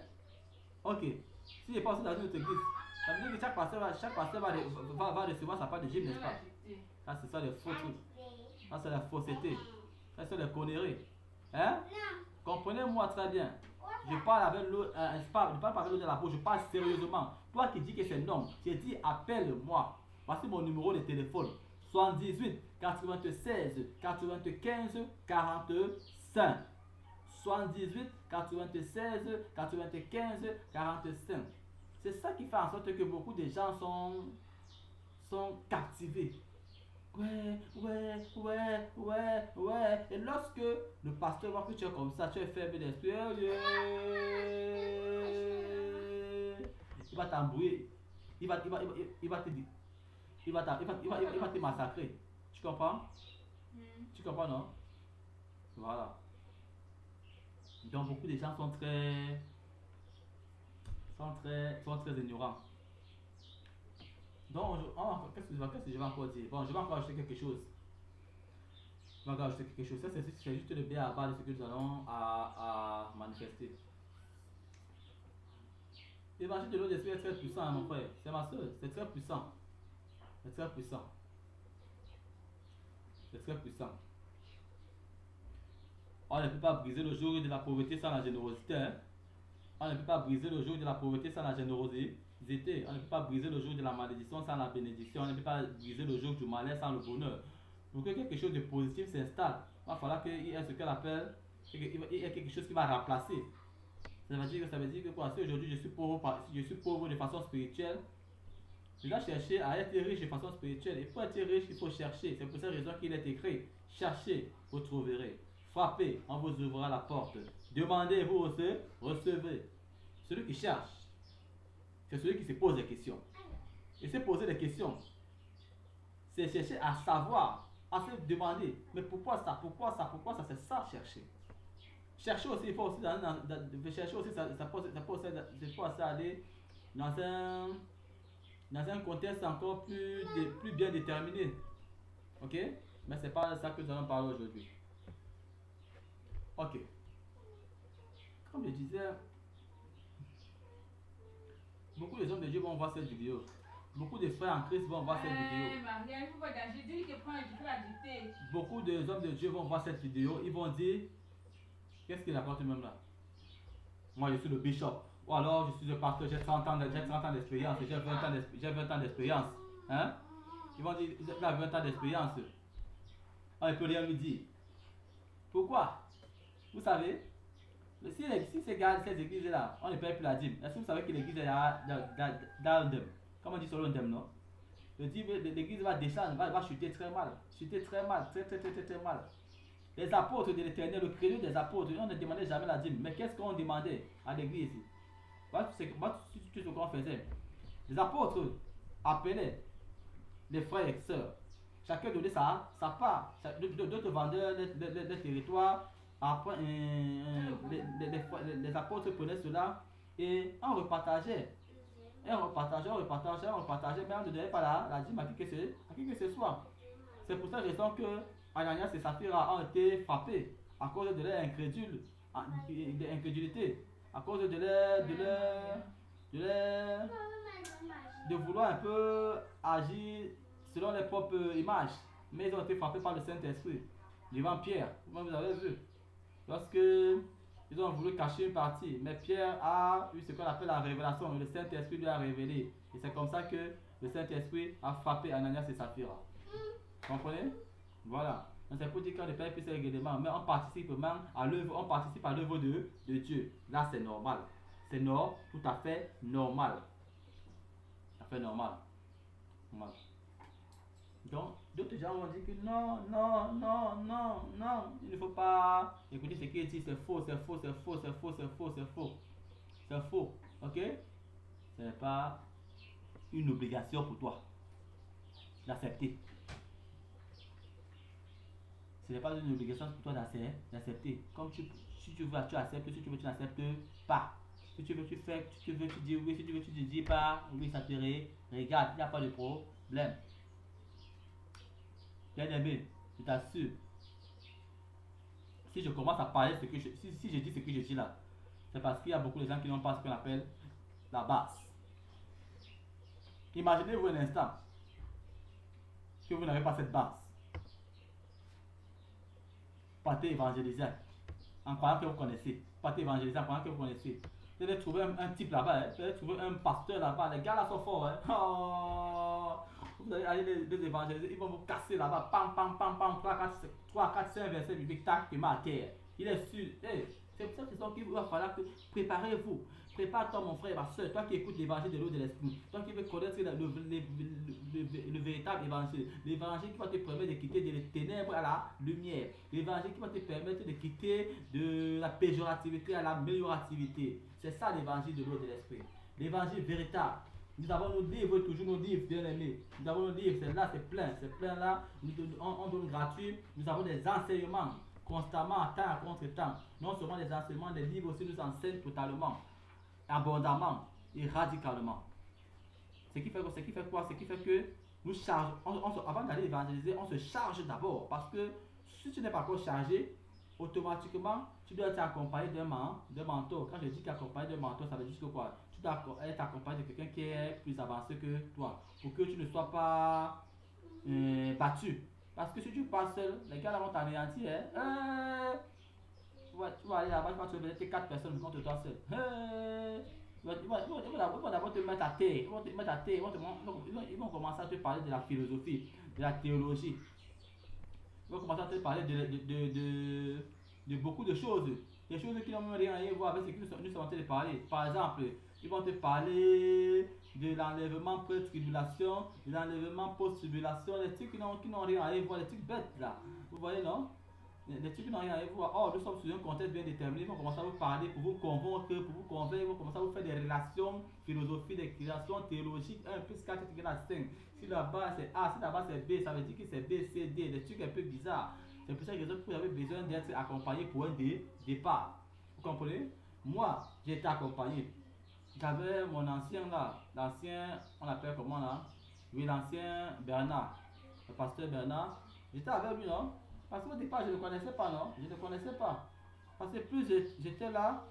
Ok. S'il est pas aussi dans une autre église, ça veut dire que chaque pasteur va recevoir sa part de gîme, n'est-ce pas? Ça, c'est ça les faux trucs. Ça, c'est la fausseté. Ça, c'est les conneries. Hein? Comprenez-moi très bien. Je parle avec l'autre, je parle pas avec l'autre de la bouche, je parle sérieusement. Toi qui dis que c'est non, j'ai dit appelle-moi. Voici mon numéro de téléphone. 78 96 95 45. 78 96 95 45. C'est ça qui fait en sorte que beaucoup de gens sont captivés. Ouais. Et lorsque le pasteur voit que tu es comme ça, tu es faible d'esprit, il va t'embrouiller. Il va te dire. Il va te massacrer. Tu comprends? Tu comprends, non? Voilà. Donc beaucoup de gens sont très ignorants. Donc, qu'est-ce que je vais encore dire? Bon, je vais encore ajouter quelque chose. Ça, c'est juste le b.a.-ba de ce que nous allons à manifester. L'évangile de l'eau d'esprit est très puissant, mon frère. C'est ma soeur. C'est très puissant. C'est très puissant. C'est très puissant. On ne peut pas briser le jour de la pauvreté sans la générosité. Hein? On ne peut pas briser le joug de la pauvreté sans la générosité. On ne peut pas briser le joug de la malédiction sans la bénédiction. On ne peut pas briser le joug du malheur sans le bonheur. Pour que quelque chose de positif s'installe, il va falloir qu'il y ait ce qu'elle appelle, il y ait quelque chose qui va remplacer. Ça veut dire que quoi, si aujourd'hui je suis pauvre de façon spirituelle, je dois chercher à être riche de façon spirituelle. Et pour être riche, il faut chercher. C'est pour cette raison qu'il est écrit: cherchez, vous trouverez. Frappez, on vous ouvrira la porte. Demandez, vous recevez. Celui qui cherche, c'est celui qui se pose des questions. Et se poser des questions, c'est chercher à savoir, à se demander, mais pourquoi ça, c'est ça chercher. Chercher aussi, il faut aussi, chercher aussi, ça peut aussi aller dans un contexte encore plus bien déterminé. Ok? Mais c'est pas ça que nous allons parler aujourd'hui. Ok. Comme je disais, beaucoup de hommes de Dieu vont voir cette vidéo. Beaucoup de frères en Christ vont voir cette vidéo. Beaucoup de hommes de Dieu vont voir cette vidéo. Ils vont dire: qu'est-ce qu'il apporte même là? Moi je suis le bishop. Ou alors je suis le pasteur, j'ai 30 ans d'expérience, j'ai 20 ans d'expérience. Hein? Ils vont dire: il a 20 ans d'expérience. On ne peut rien lui dire. Pourquoi? Vous savez, si ces églises-là, on ne paye plus la dîme, est-ce que vous savez que l'église est dans l'undem? Comment on dit sur l'undem, non? L'église va descendre, va chuter très mal. Très mal. Les apôtres de l'Éternel, le credo des apôtres, on ne demandait jamais la dîme. Mais qu'est-ce qu'on demandait à l'église ici? Voilà tout ce qu'on faisait. Les apôtres appelaient les frères et sœurs. Chacun donnait sa part. D'autres vendaient les territoires. Après, les apôtres prenaient cela et on repartageait. Mais on ne donnait pas la dîme à qui que ce soit. C'est pour cette raison que Ananias et Saphira ont été frappés à cause de leur incrédulité, à cause de vouloir un peu agir selon leur propre image. Mais ils ont été frappés par le Saint-Esprit devant Pierre. Vous avez vu, lorsque ils ont voulu cacher une partie, mais Pierre a eu ce qu'on appelle la révélation. Le Saint-Esprit lui a révélé. Et c'est comme ça que le Saint-Esprit a frappé Ananias et Saphira. Comprenez? Voilà. Donc c'est pour dire qu'on ne paye plus régulièrement, mais on participe à l'œuvre de Dieu. Là, c'est normal. C'est tout à fait normal. Tout à fait normal. Donc, d'autres gens vont dire que non, il ne faut pas écouter ce qu'il dit, c'est faux. Ok? Ce n'est pas une obligation pour toi d'accepter. Ce n'est pas une obligation pour toi d'accepter. Comme si tu veux, tu acceptes. Si tu veux, tu n'acceptes pas. Si tu veux, tu fais. Si tu veux, tu dis oui. Si tu veux, tu ne dis pas oui, ça te regarde. Il n'y a pas de problème. Bien aimé, je t'assure. Si je commence à parler si je dis ce que je dis là, c'est parce qu'il y a beaucoup de gens qui n'ont pas ce qu'on appelle la base. Imaginez-vous un instant que vous n'avez pas cette base. Partez évangéliser en croyant que vous connaissez. Partez évangéliser en croyant que vous connaissez. Vous allez trouver un type là-bas, vous allez trouver un pasteur là-bas. Les gars là sont forts. Oh, vous allez aller les évangéliser, ils vont vous casser là-bas. Pam, 3, 4, 5 versets bibliques, tac, tu mets à terre. Il est sûr. C'est pour ça qu'il va falloir que préparez-vous. Prépare-toi, mon frère et ma soeur, toi qui écoutes l'évangile de l'eau de l'esprit, toi qui veux connaître le véritable évangile, l'évangile qui va te permettre de quitter des ténèbres à la lumière, l'évangile qui va te permettre de quitter de la péjorativité à l'améliorativité. C'est ça l'évangile de l'eau de l'esprit, l'évangile véritable. Nous avons nos livres, toujours nos livres, bien aimés. Nous avons nos livres, c'est là, c'est plein là. On donne gratuit. Nous avons des enseignements constamment, temps contre temps. Non seulement des enseignements, des livres aussi nous enseignent totalement, abondamment et radicalement. Ce qui fait quoi? Ce qui fait que nous chargeons, avant d'aller évangéliser, on se charge d'abord. Parce que si tu n'es pas encore chargé, automatiquement, tu dois être accompagné d'un mentor. Quand je dis qu'accompagné d'un mentor, ça veut dire que quoi? Tu dois être accompagné de quelqu'un qui est plus avancé que toi. Pour que tu ne sois pas battu. Parce que si tu pars seul, les gars là vont t'anéantir. tu vas aller là-bas, tu vas trouver peut-être 4 personnes contre toi seul. Ils vont d'abord te mettre à terre. Ils vont te mettre à terre. Ils vont commencer à te parler de la philosophie, de la théologie. Ils vont commencer à te parler de beaucoup de choses. Des choses qui n'ont même rien à voir avec ce que nous sommes en train de parler. Par exemple, ils vont te parler de l'enlèvement pré-tribulation, de l'enlèvement post-tribulation, des trucs qui n'ont rien à voir, des trucs bêtes là. Vous voyez, non? Les trucs qui n'ont rien à voir. Or, nous sommes sur un contexte bien déterminé. Ils vont commencer à vous parler pour vous convaincre, pour vous convaincre. Ils vont commencer à vous faire des relations philosophiques, des relations théologiques. 1 plus 4 est égal à 5. Si là-bas c'est A, si là-bas c'est B, ça veut dire que c'est B, C, D. Des trucs un peu bizarres. C'est pour ça que vous avez besoin d'être accompagné pour un départ. Vous comprenez? Moi, j'ai été accompagné. J'avais mon ancien là, l'ancien, on l'appelle comment là? Oui, l'ancien Bernard, le pasteur Bernard. J'étais avec lui, non? Parce qu'au départ, je ne le connaissais pas, non? Je ne le connaissais pas. Parce que plus j'étais là,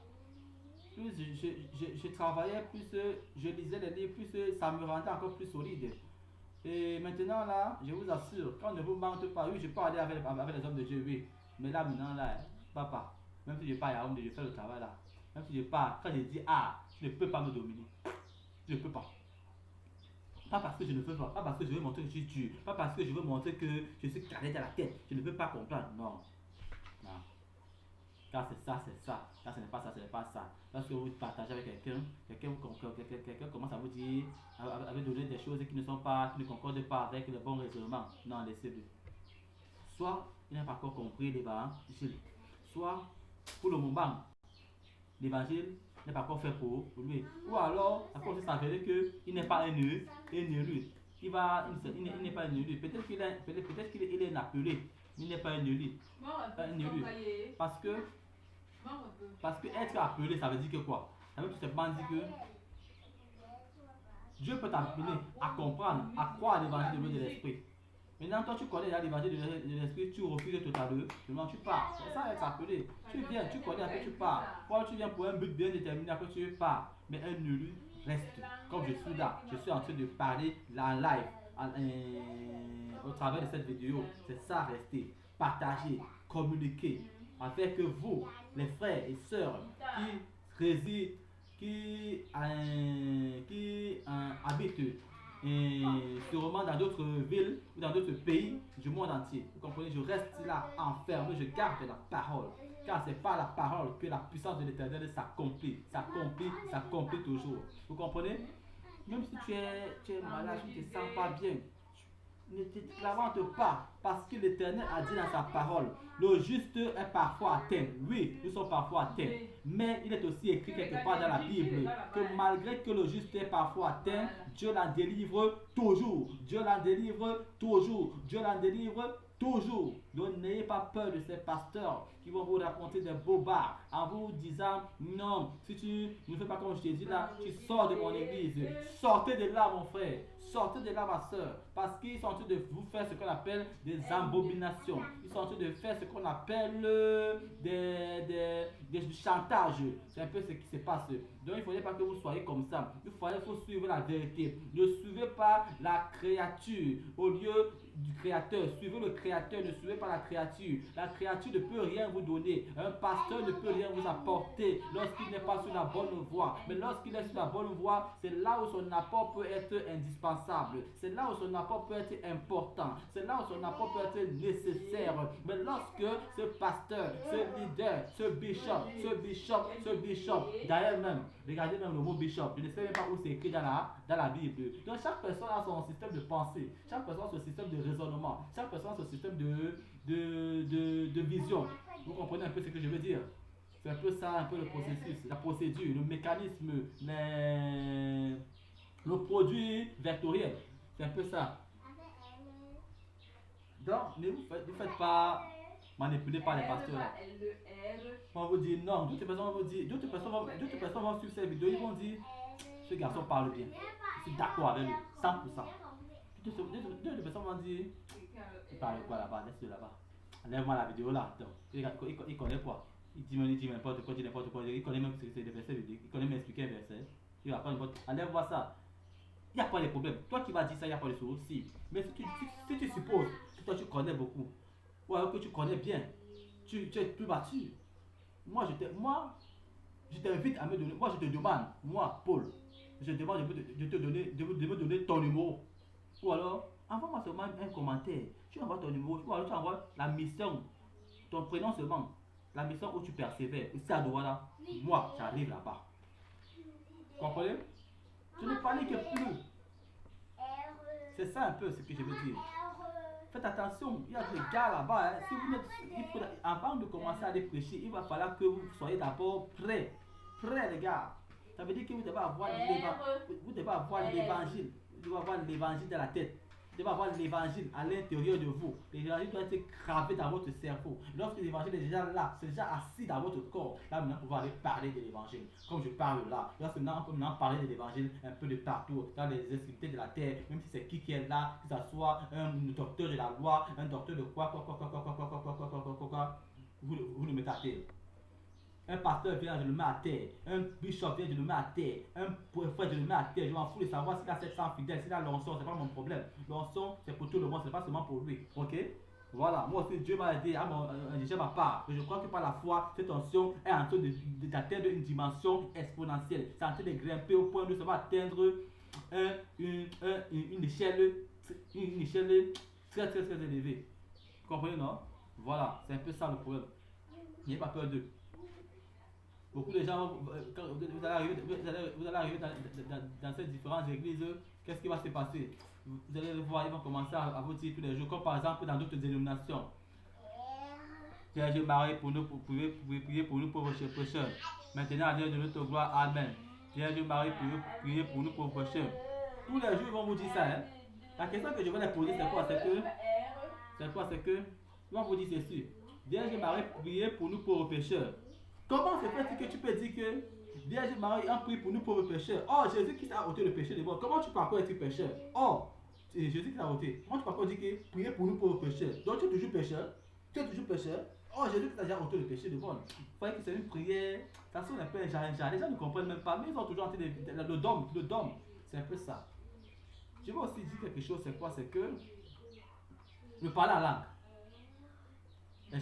plus je travaillais, plus je lisais les livres, plus ça me rendait encore plus solide. Et maintenant, là, je vous assure, quand on ne vous mente pas, oui, je peux aller avec les hommes de Dieu, oui. Mais là, maintenant, là, papa, même si je pars à l'homme de Dieu, je fais le travail là. Même si je pars, quand je dis tu ne peux pas me dominer. Je ne peux pas. Pas parce que je ne veux pas, pas parce que je veux montrer que je suis dur, pas parce que je veux montrer que je suis carré à la tête. Je ne veux pas comprendre. Non. Non. Car c'est ça, c'est ça. Car ce n'est pas ça, ce n'est pas ça. Lorsque vous partagez avec quelqu'un commence à vous dire, à vous donner des choses qui ne concordent pas avec le bon raisonnement. Non, laissez-le. Soit il n'a pas encore compris l'évangile, soit pour le moment, l'évangile n'est pas encore fait pour lui. Ou alors, ça peut aussi s'avérer qu'il n'est pas un élu. Il n'est pas un élu. Peut-être qu'il est un appelé, mais il n'est pas un élu. Parce que être appelé, ça veut dire que quoi? Ça veut tout simplement dire que Dieu peut t'appeler à comprendre, à croire à l'évangile de l'eau et de l'esprit. Maintenant, toi, tu connais l'évangile de l'esprit, tu refuses totalement, tu pars. C'est ça être appelé. Tu viens, tu connais, après tu pars. Toi, tu viens pour un but bien déterminé, après tu pars. Mais un élu reste. Comme je suis là, je suis en train de parler en live, au travers de cette vidéo. C'est ça, rester. Partager, communiquer avec vous, les frères et sœurs qui résident, qui habitent sûrement dans d'autres villes ou dans d'autres pays du monde entier. Vous comprenez? Je reste là enfermé, je garde la parole. Car c'est par la parole que la puissance de l'Éternel s'accomplit. S'accomplit toujours. Vous comprenez? Même si tu es malade, tu ne te sens pas bien, ne te lamente pas, parce que l'Éternel a dit dans sa parole, le juste est parfois atteint. Oui, nous sommes parfois atteints. Mais il est aussi écrit quelque part dans la Bible que malgré que le juste est parfois atteint, Dieu l'en délivre toujours. Dieu l'en délivre toujours. Dieu l'en délivre toujours. Donc n'ayez pas peur de ces pasteurs qui vont vous raconter des bobards en vous disant non, si tu ne fais pas comme je t'ai dit là, tu sors de mon église. Sortez de là mon frère, sortez de là ma soeur, parce qu'ils sont en train de vous faire ce qu'on appelle des abominations. Ils sont en train de faire ce qu'on appelle du chantage. C'est un peu ce qui se passe. Donc il ne faudrait pas que vous soyez comme ça. Il faut suivre la vérité. Ne suivez pas la créature au lieu du créateur. Suivez le créateur, ne suivez pas la créature. La créature ne peut rien vous donner. Un pasteur ne peut rien vous apporter lorsqu'il n'est pas sur la bonne voie. Mais lorsqu'il est sur la bonne voie, c'est là où son apport peut être indispensable. C'est là où son apport peut être important. C'est là où son apport peut être nécessaire. Mais lorsque ce pasteur, ce leader, ce bishop, d'ailleurs même, regardez même le mot bishop, je ne sais même pas où c'est écrit dans la Bible. Donc chaque personne a son système de pensée, chaque personne a son système de raisonnement, chaque personne a son système de vision. Vous comprenez un peu ce que je veux dire? C'est un peu ça, un peu le processus, la procédure, le mécanisme, le produit vectoriel. C'est un peu ça. Donc, ne vous faites pas manipuler par les pasteurs là. On vous dit non, d'autres personnes vont suivre cette vidéo, ils vont dire ce garçon parle bien. Je suis d'accord avec lui, 100%. D'autres personnes vont dire il parle quoi là-bas, laisse-le là-bas. Enlève-moi la vidéo là. Donc, il connaît quoi? Il dit n'importe quoi, il connaît même ce que c'est des versets bibliques, il connaît même expliquer un verset. Il va pas n'importe. Enlève-moi ça. Il n'y a pas de problème. Toi qui vas dire ça, il n'y a pas de souci. Mais si tu supposes que toi tu connais beaucoup, ou alors que tu connais bien, tu es plus mature, je t'invite à me donner, moi je te demande, moi, Paul, je te demande de me donner ton numéro. Ou alors, envoie-moi seulement un commentaire. Tu envoies ton numéro, ou alors tu envoies la mission, ton prénom seulement, la mission où tu persévères. Ici à Douala, moi, j'arrive là-bas. Comprenez? Je ne panique plus. C'est ça un peu ce que je veux dire. Faites attention, il y a des gars là-bas. Hein. Si vous avant de commencer à aller prêcher, il va falloir que vous soyez d'abord prêts. Prêts, les gars. Ça veut dire que vous devez avoir l'évangile. Vous devez avoir l'évangile dans la tête. Vous devez avoir l'évangile à l'intérieur de vous. L'évangile doit être gravé dans votre cerveau. Lorsque l'évangile est déjà là, c'est déjà assis dans votre corps. Là, maintenant, vous pouvez aller parler de l'évangile. Comme je parle là. Lorsque maintenant, on peut maintenant parler de l'évangile un peu de partout, dans les extrémités de la terre, même si c'est qui est là, que ce soit un docteur de la loi, un docteur de quoi, vous le mettez à terre. Un pasteur vient, je le mets à terre. Un bishop vient, je le mets à terre. Un prophète, je le mets à terre. Je m'en fous de savoir s'il a 700 fidèles, s'il a l'onction, c'est pas mon problème. L'onction, c'est pour tout le monde, c'est pas seulement pour lui. Ok? Voilà, moi aussi, Dieu m'a aidé à j'ai ma part. Et je crois que par la foi, cette onction est en train d'atteindre une dimension exponentielle. C'est en train de grimper au point où ça va atteindre une échelle très très très élevée. Vous comprenez, non? Voilà, c'est un peu ça le problème. N'ayez pas peur d'eux. Beaucoup de gens, quand vous allez arriver dans ces différentes églises, qu'est-ce qui va se passer? Vous allez le voir, ils vont commencer à vous dire tous les jours, comme par exemple dans d'autres dénominations. Vierge Marie, pour nous, vous pouvez prier pour nous pauvres pécheurs. Maintenant, à l'heure de notre gloire, Amen. Vierge Marie, priez pour nous pauvres pécheurs. Tous les jours, ils vont vous dire ça. Hein? La question que je vais les poser, c'est quoi? C'est que, ils vont vous dire ceci. Vierge Marie, priez pour nous pauvres pécheurs. Comment se fait-il que tu peux dire que Vierge Marie a prié pour nous pauvres pécheurs? Oh, Jésus qui a ôté le péché de moi. Comment tu peux encore être pécheur? Oh, c'est Jésus qui l'a ôté. Comment tu peux encore dire que priez pour nous pauvres pécheurs? Donc tu es toujours pécheur? Tu es toujours pécheur? Oh, Jésus qui t'a déjà ôté le péché de moi. Vous voyez que c'est une prière. Ça sonne un peu injarre. Les gens ne comprennent même pas. Mais ils ont toujours en train de. Le dôme. C'est un peu ça. Je vais aussi dire quelque chose. C'est quoi? C'est que le parler en langue. Ils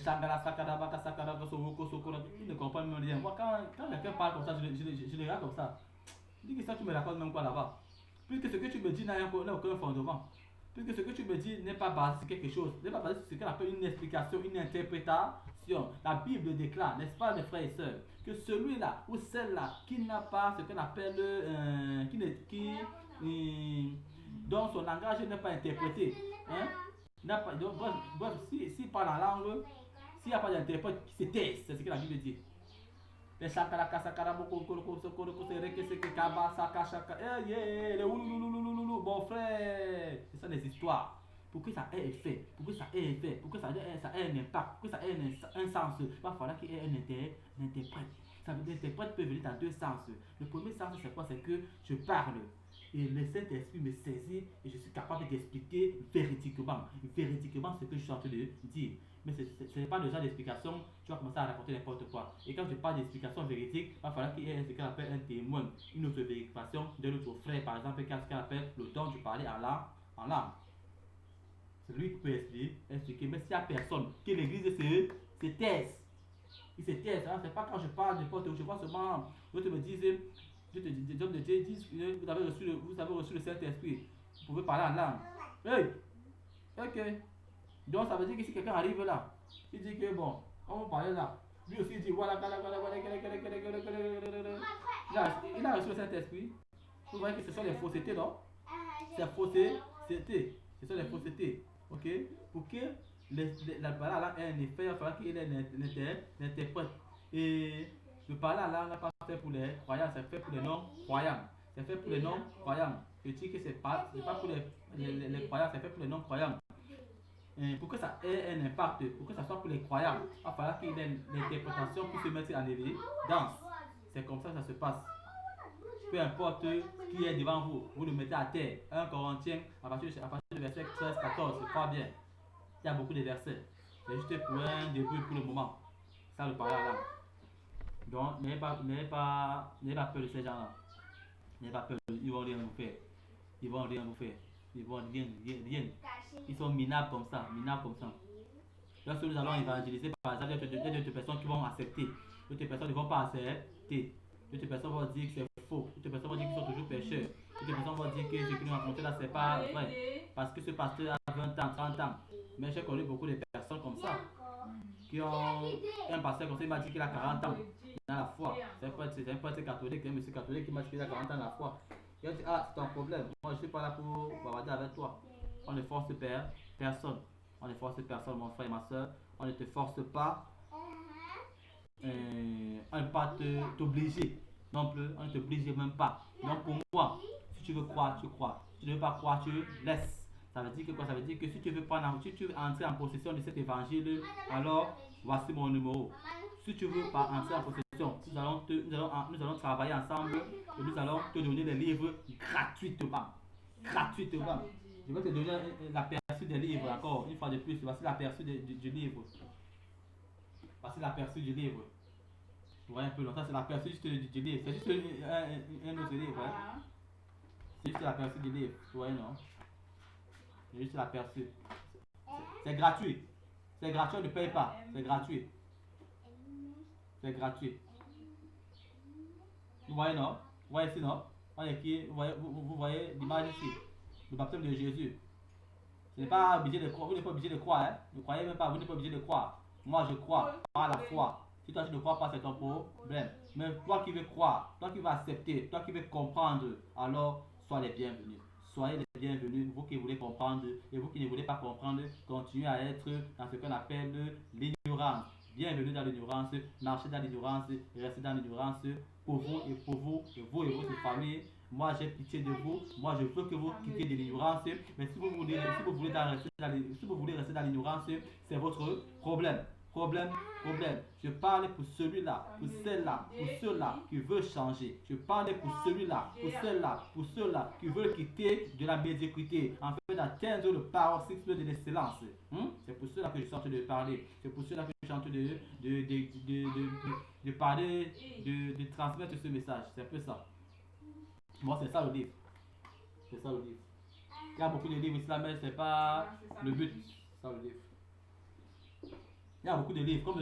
ne comprennent même rien. Moi, quand quelqu'un parle comme ça, je le regarde comme ça. Je dis que ça, tu me racontes même quoi là-bas. Puisque ce que tu me dis n'a aucun fondement. Puisque ce que tu me dis n'est pas basé sur quelque chose. N'est pas basé sur ce qu'on appelle une explication, une interprétation. La Bible déclare, n'est-ce pas, mes frères et sœurs, que celui-là ou celle-là qui n'a pas ce qu'on appelle, dont son langage n'est pas interprété. Hein? Donc, bref, s'il parle en langue, s'il n'y a pas d'interprète qui se taise, c'est ce que la Bible dit. Bon frère, c'est ça les histoires. Pour que ça ait effet, pour que ça ait un impact, pour que ça ait un sens, il va falloir qu'il y ait un interprète. L'interprète peut venir dans deux sens. Le premier sens, c'est quoi? C'est que je parle. Et le Saint-Esprit me saisit et je suis capable d'expliquer véridiquement ce que je suis en train de dire. Mais ce n'est pas le genre d'explication, tu vas commencer à raconter n'importe quoi. Et quand je parle d'explication véridique, il va falloir qu'il y ait ce qu'on appelle un témoin, une autre vérification de notre frère, par exemple, ce qu'on appelle le don du parler en langue. C'est lui qui peut expliquer. Mais s'il n'y a personne, que l'église se taise. Il se taise. Hein? C'est pas quand je parle n'importe où, je vois seulement, d'autres me disent, les hommes de Dieu disent que vous avez reçu le Saint-Esprit. Vous pouvez parler en langue. Hey! Ok. Donc ça veut dire que si quelqu'un arrive là, il dit que bon, on va parler là. Lui aussi il dit voilà. Il a reçu le Saint-Esprit. Vous voyez que ce sont les faussetés, non? C'est fausseté. Ce sont les faussetés. Ok? Pour que la parole là ait un effet, il va falloir qu'il y ait un interprète. Et le parler en langue n'est pas fait pour les croyants, c'est fait pour les non-croyants. C'est fait pour les non-croyants. Je dis que c'est pas pour les croyants, c'est fait pour les non-croyants. Pour que ça ait un impact, pour que ça soit pour les croyants, il va falloir qu'il y ait l'interprétation pour se mettre en évidence. C'est comme ça que ça se passe. Peu importe qui est devant vous, vous le mettez à terre. 1 Corinthiens, à partir du verset 13-14, je crois bien. Il y a beaucoup de versets. C'est juste pour un début pour le moment. Ça le parler là. Donc, n'ayez pas peur de ces gens-là. N'ayez pas peur, ils vont rien vous faire. Ils vont rien. Ils sont minables comme ça. Lorsque nous allons évangéliser, par exemple, il y a d'autres personnes qui vont accepter. D'autres personnes ne vont pas accepter. D'autres personnes vont dire que c'est faux. D'autres personnes vont dire qu'ils sont toujours pécheurs. D'autres personnes vont dire que ce qu'ils nous racontent là, c'est pas vrai. Parce que ce pasteur a 20 ans, 30 ans. Mais j'ai connu beaucoup de personnes comme ça. Qui ont un pasteur comme ça, il m'a dit qu'il a 40 ans. Dans la foi. C'est un prêtre catholique, un monsieur catholique qui m'a dit qu'il a 40 ans dans la foi. Il a dit, ah, c'est ton problème. Moi, je ne suis pas là pour bavarder avec toi. On ne force personne. On ne force personne, mon frère et ma soeur. On ne te force pas. On ne peut pas t'obliger. Non plus, on ne t'oblige même pas. Donc pour moi, si tu veux croire, tu crois. Si tu ne veux pas croire, tu laisses. Ça veut dire que quoi? Ça veut dire que si tu veux si tu veux entrer en possession de cet évangile, alors voici mon numéro. Si tu veux pas entrer en possession, nous allons travailler ensemble et nous allons te donner les livres gratuitement. Gratuitement. Je vais te donner l'aperçu des livres encore, une fois de plus. Voici l'aperçu du livre. Voici l'aperçu du livre. Vous voyez un peu longtemps, c'est l'aperçu juste du livre. C'est juste un autre livre. Hein? C'est juste l'aperçu du livre. Vous voyez, non? C'est juste l'aperçu. C'est gratuit. C'est gratuit, on ne paye pas. C'est gratuit. C'est gratuit. Vous voyez, non? Vous voyez ici, non? On est qui? Vous voyez l'image ici. Le baptême de Jésus. Ce n'est pas obligé de croire. Vous n'êtes pas obligé de croire. Hein? Ne croyez même pas. Vous n'êtes pas obligé de croire. Moi, je crois par la foi. Si toi, tu ne crois pas, c'est ton problème. Mais toi qui veux croire, toi qui veux accepter, toi qui veux comprendre, alors sois les bienvenus. Soyez les bienvenus, vous qui voulez comprendre et vous qui ne voulez pas comprendre, continuez à être dans ce qu'on appelle l'ignorance. Bienvenue dans l'ignorance, marchez dans l'ignorance, restez dans l'ignorance pour vous et votre famille. Moi j'ai pitié de vous, moi je veux que vous quittiez de l'ignorance, mais si vous voulez rester dans l'ignorance, c'est votre problème. Problème. Je parle pour celui-là, pour celle-là, pour ceux-là qui veulent changer. Je parle pour celui-là, pour celle-là, pour ceux-là qui veulent quitter de la médiocrité, en fait d'atteindre le paroxysme de l'excellence. C'est pour cela que je suis en train de parler. C'est pour cela que je suis en train de parler, de transmettre ce message. C'est un peu ça. Moi, c'est ça le livre. C'est ça le livre. Il y a beaucoup de livres ici, mais c'est pas le but. C'est ça le livre. Il y a beaucoup de livres, comme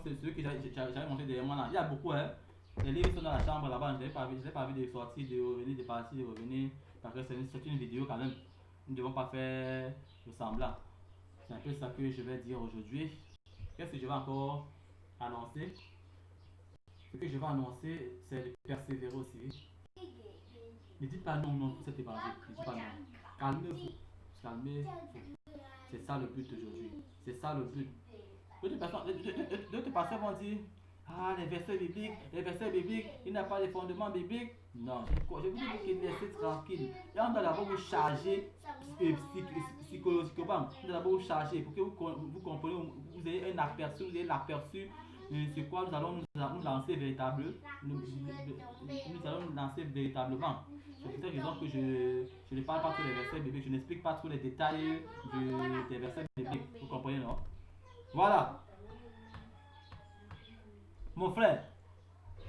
ceux que j'avais montré derrière moi là. Il y a beaucoup, hein. Les livres sont dans la chambre là-bas. Je n'ai pas vu de sortir, de revenir, de partir, de revenir. Parce que c'est une vidéo quand même. Nous ne devons pas faire le semblant. C'est un peu ça que je vais dire aujourd'hui. Qu'est-ce que je vais encore annoncer? Ce que je vais annoncer, c'est de persévérer aussi. Ne dites pas non pour cet évangile. Ne dites pas non. Calmez-vous. Calmez-vous. C'est ça le but aujourd'hui. C'est ça le but. D'autres personnes vont dire, ah, les versets bibliques, il n'y a pas de fondement biblique. Non, je vous dis que laissez tranquille. Et on doit d'abord vous charger psychologiquement. On doit d'abord vous charger pour que vous compreniez, vous ayez un aperçu, vous ayez l'aperçu sur quoi nous allons nous lancer véritablement. Nous allons nous lancer véritablement. C'est pour cette raison que je ne parle pas tous les versets bibliques, je n'explique pas tous les détails des versets bibliques. Vous comprenez, non? Voilà. Mon frère,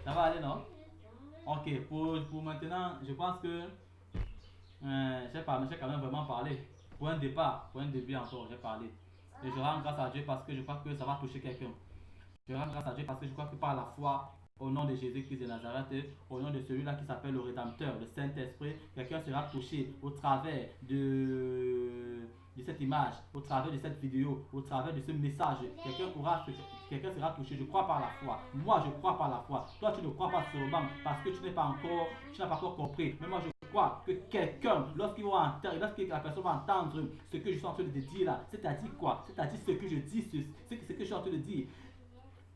ça va aller, non? Ok, pour maintenant, je pense que j'ai quand même vraiment parlé. Pour un début encore, j'ai parlé. Et je rends grâce à Dieu parce que je crois que ça va toucher quelqu'un. Je rends grâce à Dieu parce que je crois que par la foi, au nom de Jésus-Christ de Nazareth, au nom de celui-là qui s'appelle le Rédempteur, le Saint-Esprit, quelqu'un sera touché au travers de cette image, au travers de cette vidéo, au travers de ce message. Quelqu'un sera touché. Je crois par la foi. Moi, je crois par la foi. Toi, tu ne crois pas sûrement parce que tu n'as pas encore compris. Mais moi, je crois que quelqu'un, lorsque la personne va entendre ce que je suis en train de dire là, c'est-à-dire quoi? C'est-à-dire ce que je dis, ce que je suis en train de dire.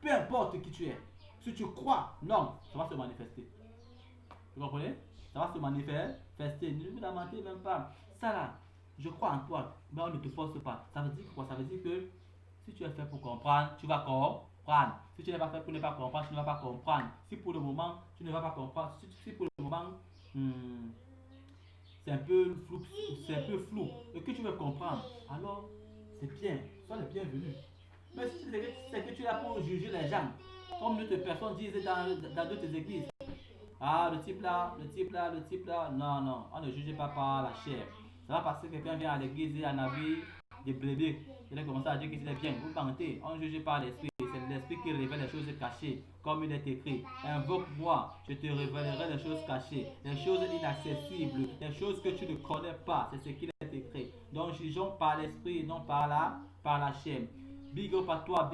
Peu importe qui tu es, si tu crois, non, ça va se manifester. Vous comprenez? Ça va se manifester. Ne vous lamentez même pas. Ça là, je crois en toi, mais on ne te force pas. Ça veut dire quoi? Ça veut dire que si tu es fait pour comprendre, tu vas comprendre. Si tu n'es pas fait pour ne pas comprendre, tu ne vas pas comprendre. Si pour le moment, tu ne vas pas comprendre, si pour le moment, c'est un peu flou, et que tu veux comprendre, alors c'est bien, sois le bienvenu. Mais si c'est que tu es là pour juger les gens, comme d'autres personnes disent dans d'autres églises, ah, le type là, non, on ne juge pas par la chair. Ça va parce que quelqu'un vient à l'église et en a vu des brebis. Il a commencé à dire qu'il est bien. Vous mentez, on ne juge pas l'esprit. c'est l'esprit qui révèle les choses cachées, comme il est écrit. Invoque-moi, je te révélerai les choses cachées, les choses inaccessibles, les choses que tu ne connais pas. C'est ce qu'il est écrit. Donc, jugeons par l'esprit et non par la chair. Big up à toi,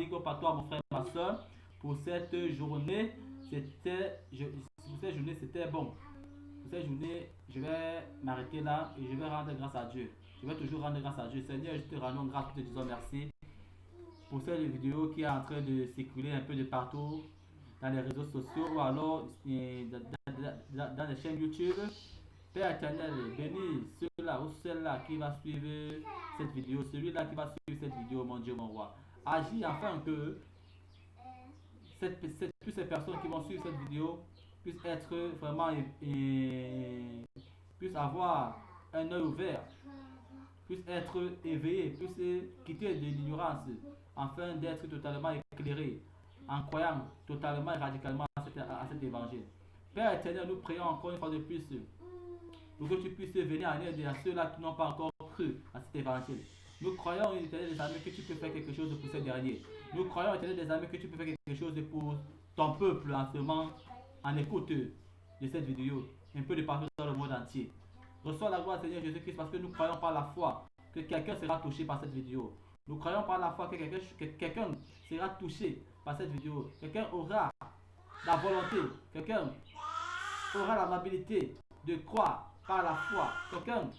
mon frère, ma soeur. Pour cette journée, c'était bon. Pour cette journée, je vais m'arrêter là et je vais rendre grâce à Dieu. Je vais toujours rendre grâce à Dieu. Seigneur, je te rends grâce, te disons merci pour cette vidéo qui est en train de circuler un peu de partout dans les réseaux sociaux ou alors dans les chaînes YouTube. Père éternel, bénis ceux-là ou celle-là qui va suivre cette vidéo, celui-là qui va suivre cette vidéo, mon Dieu, mon roi. Agis afin que toutes ces personnes qui vont suivre cette vidéo puissent être vraiment puissent avoir un œil ouvert, puissent être éveillés, puissent quitter de l'ignorance afin d'être totalement éclairés en croyant totalement et radicalement à cet évangile. Père éternel, nous prions encore une fois de plus pour que tu puisses venir en aide à ceux-là qui n'ont pas encore cru à cet évangile. Nous croyons, éternel des amis, que tu peux faire quelque chose pour ces derniers. Nous croyons, éternel des amis, que tu peux faire quelque chose pour ton peuple en ce moment, en écoute de cette vidéo, un peu de partout dans le monde entier. Reçois la gloire, Seigneur Jésus-Christ, parce que nous croyons par la foi que quelqu'un sera touché par cette vidéo. Nous croyons par la foi que quelqu'un sera touché par cette vidéo. Quelqu'un aura la volonté, quelqu'un aura l'amabilité de croire par la foi. Quelqu'un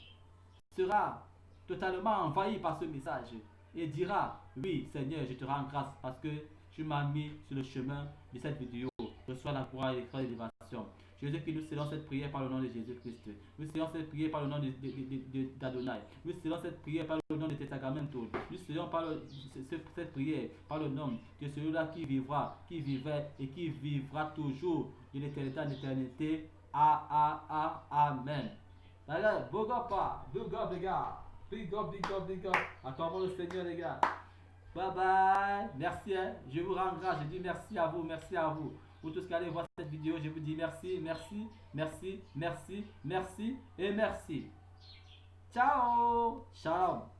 sera totalement envahi par ce message et dira: oui Seigneur, je te rends grâce parce que tu m'as mis sur le chemin de cette vidéo. Reçois la gloire et l'élévation. Jésus, que nous scellons cette prière par le nom de Jésus-Christ. Nous scellons cette prière par le nom d'Adonai. Nous scellons cette prière par le nom de Testamentum. Nous scellons cette prière par le nom de celui-là qui vivra, qui vivait et qui vivra toujours de l'éternité en éternité. Amen. D'ailleurs, big up les gars. Big up. Acclamons le Seigneur les gars. Bye bye. Merci. Je vous rends grâce. Je dis merci à vous. Pour tous qui allez voir cette vidéo, je vous dis merci et merci. Ciao. Shalom.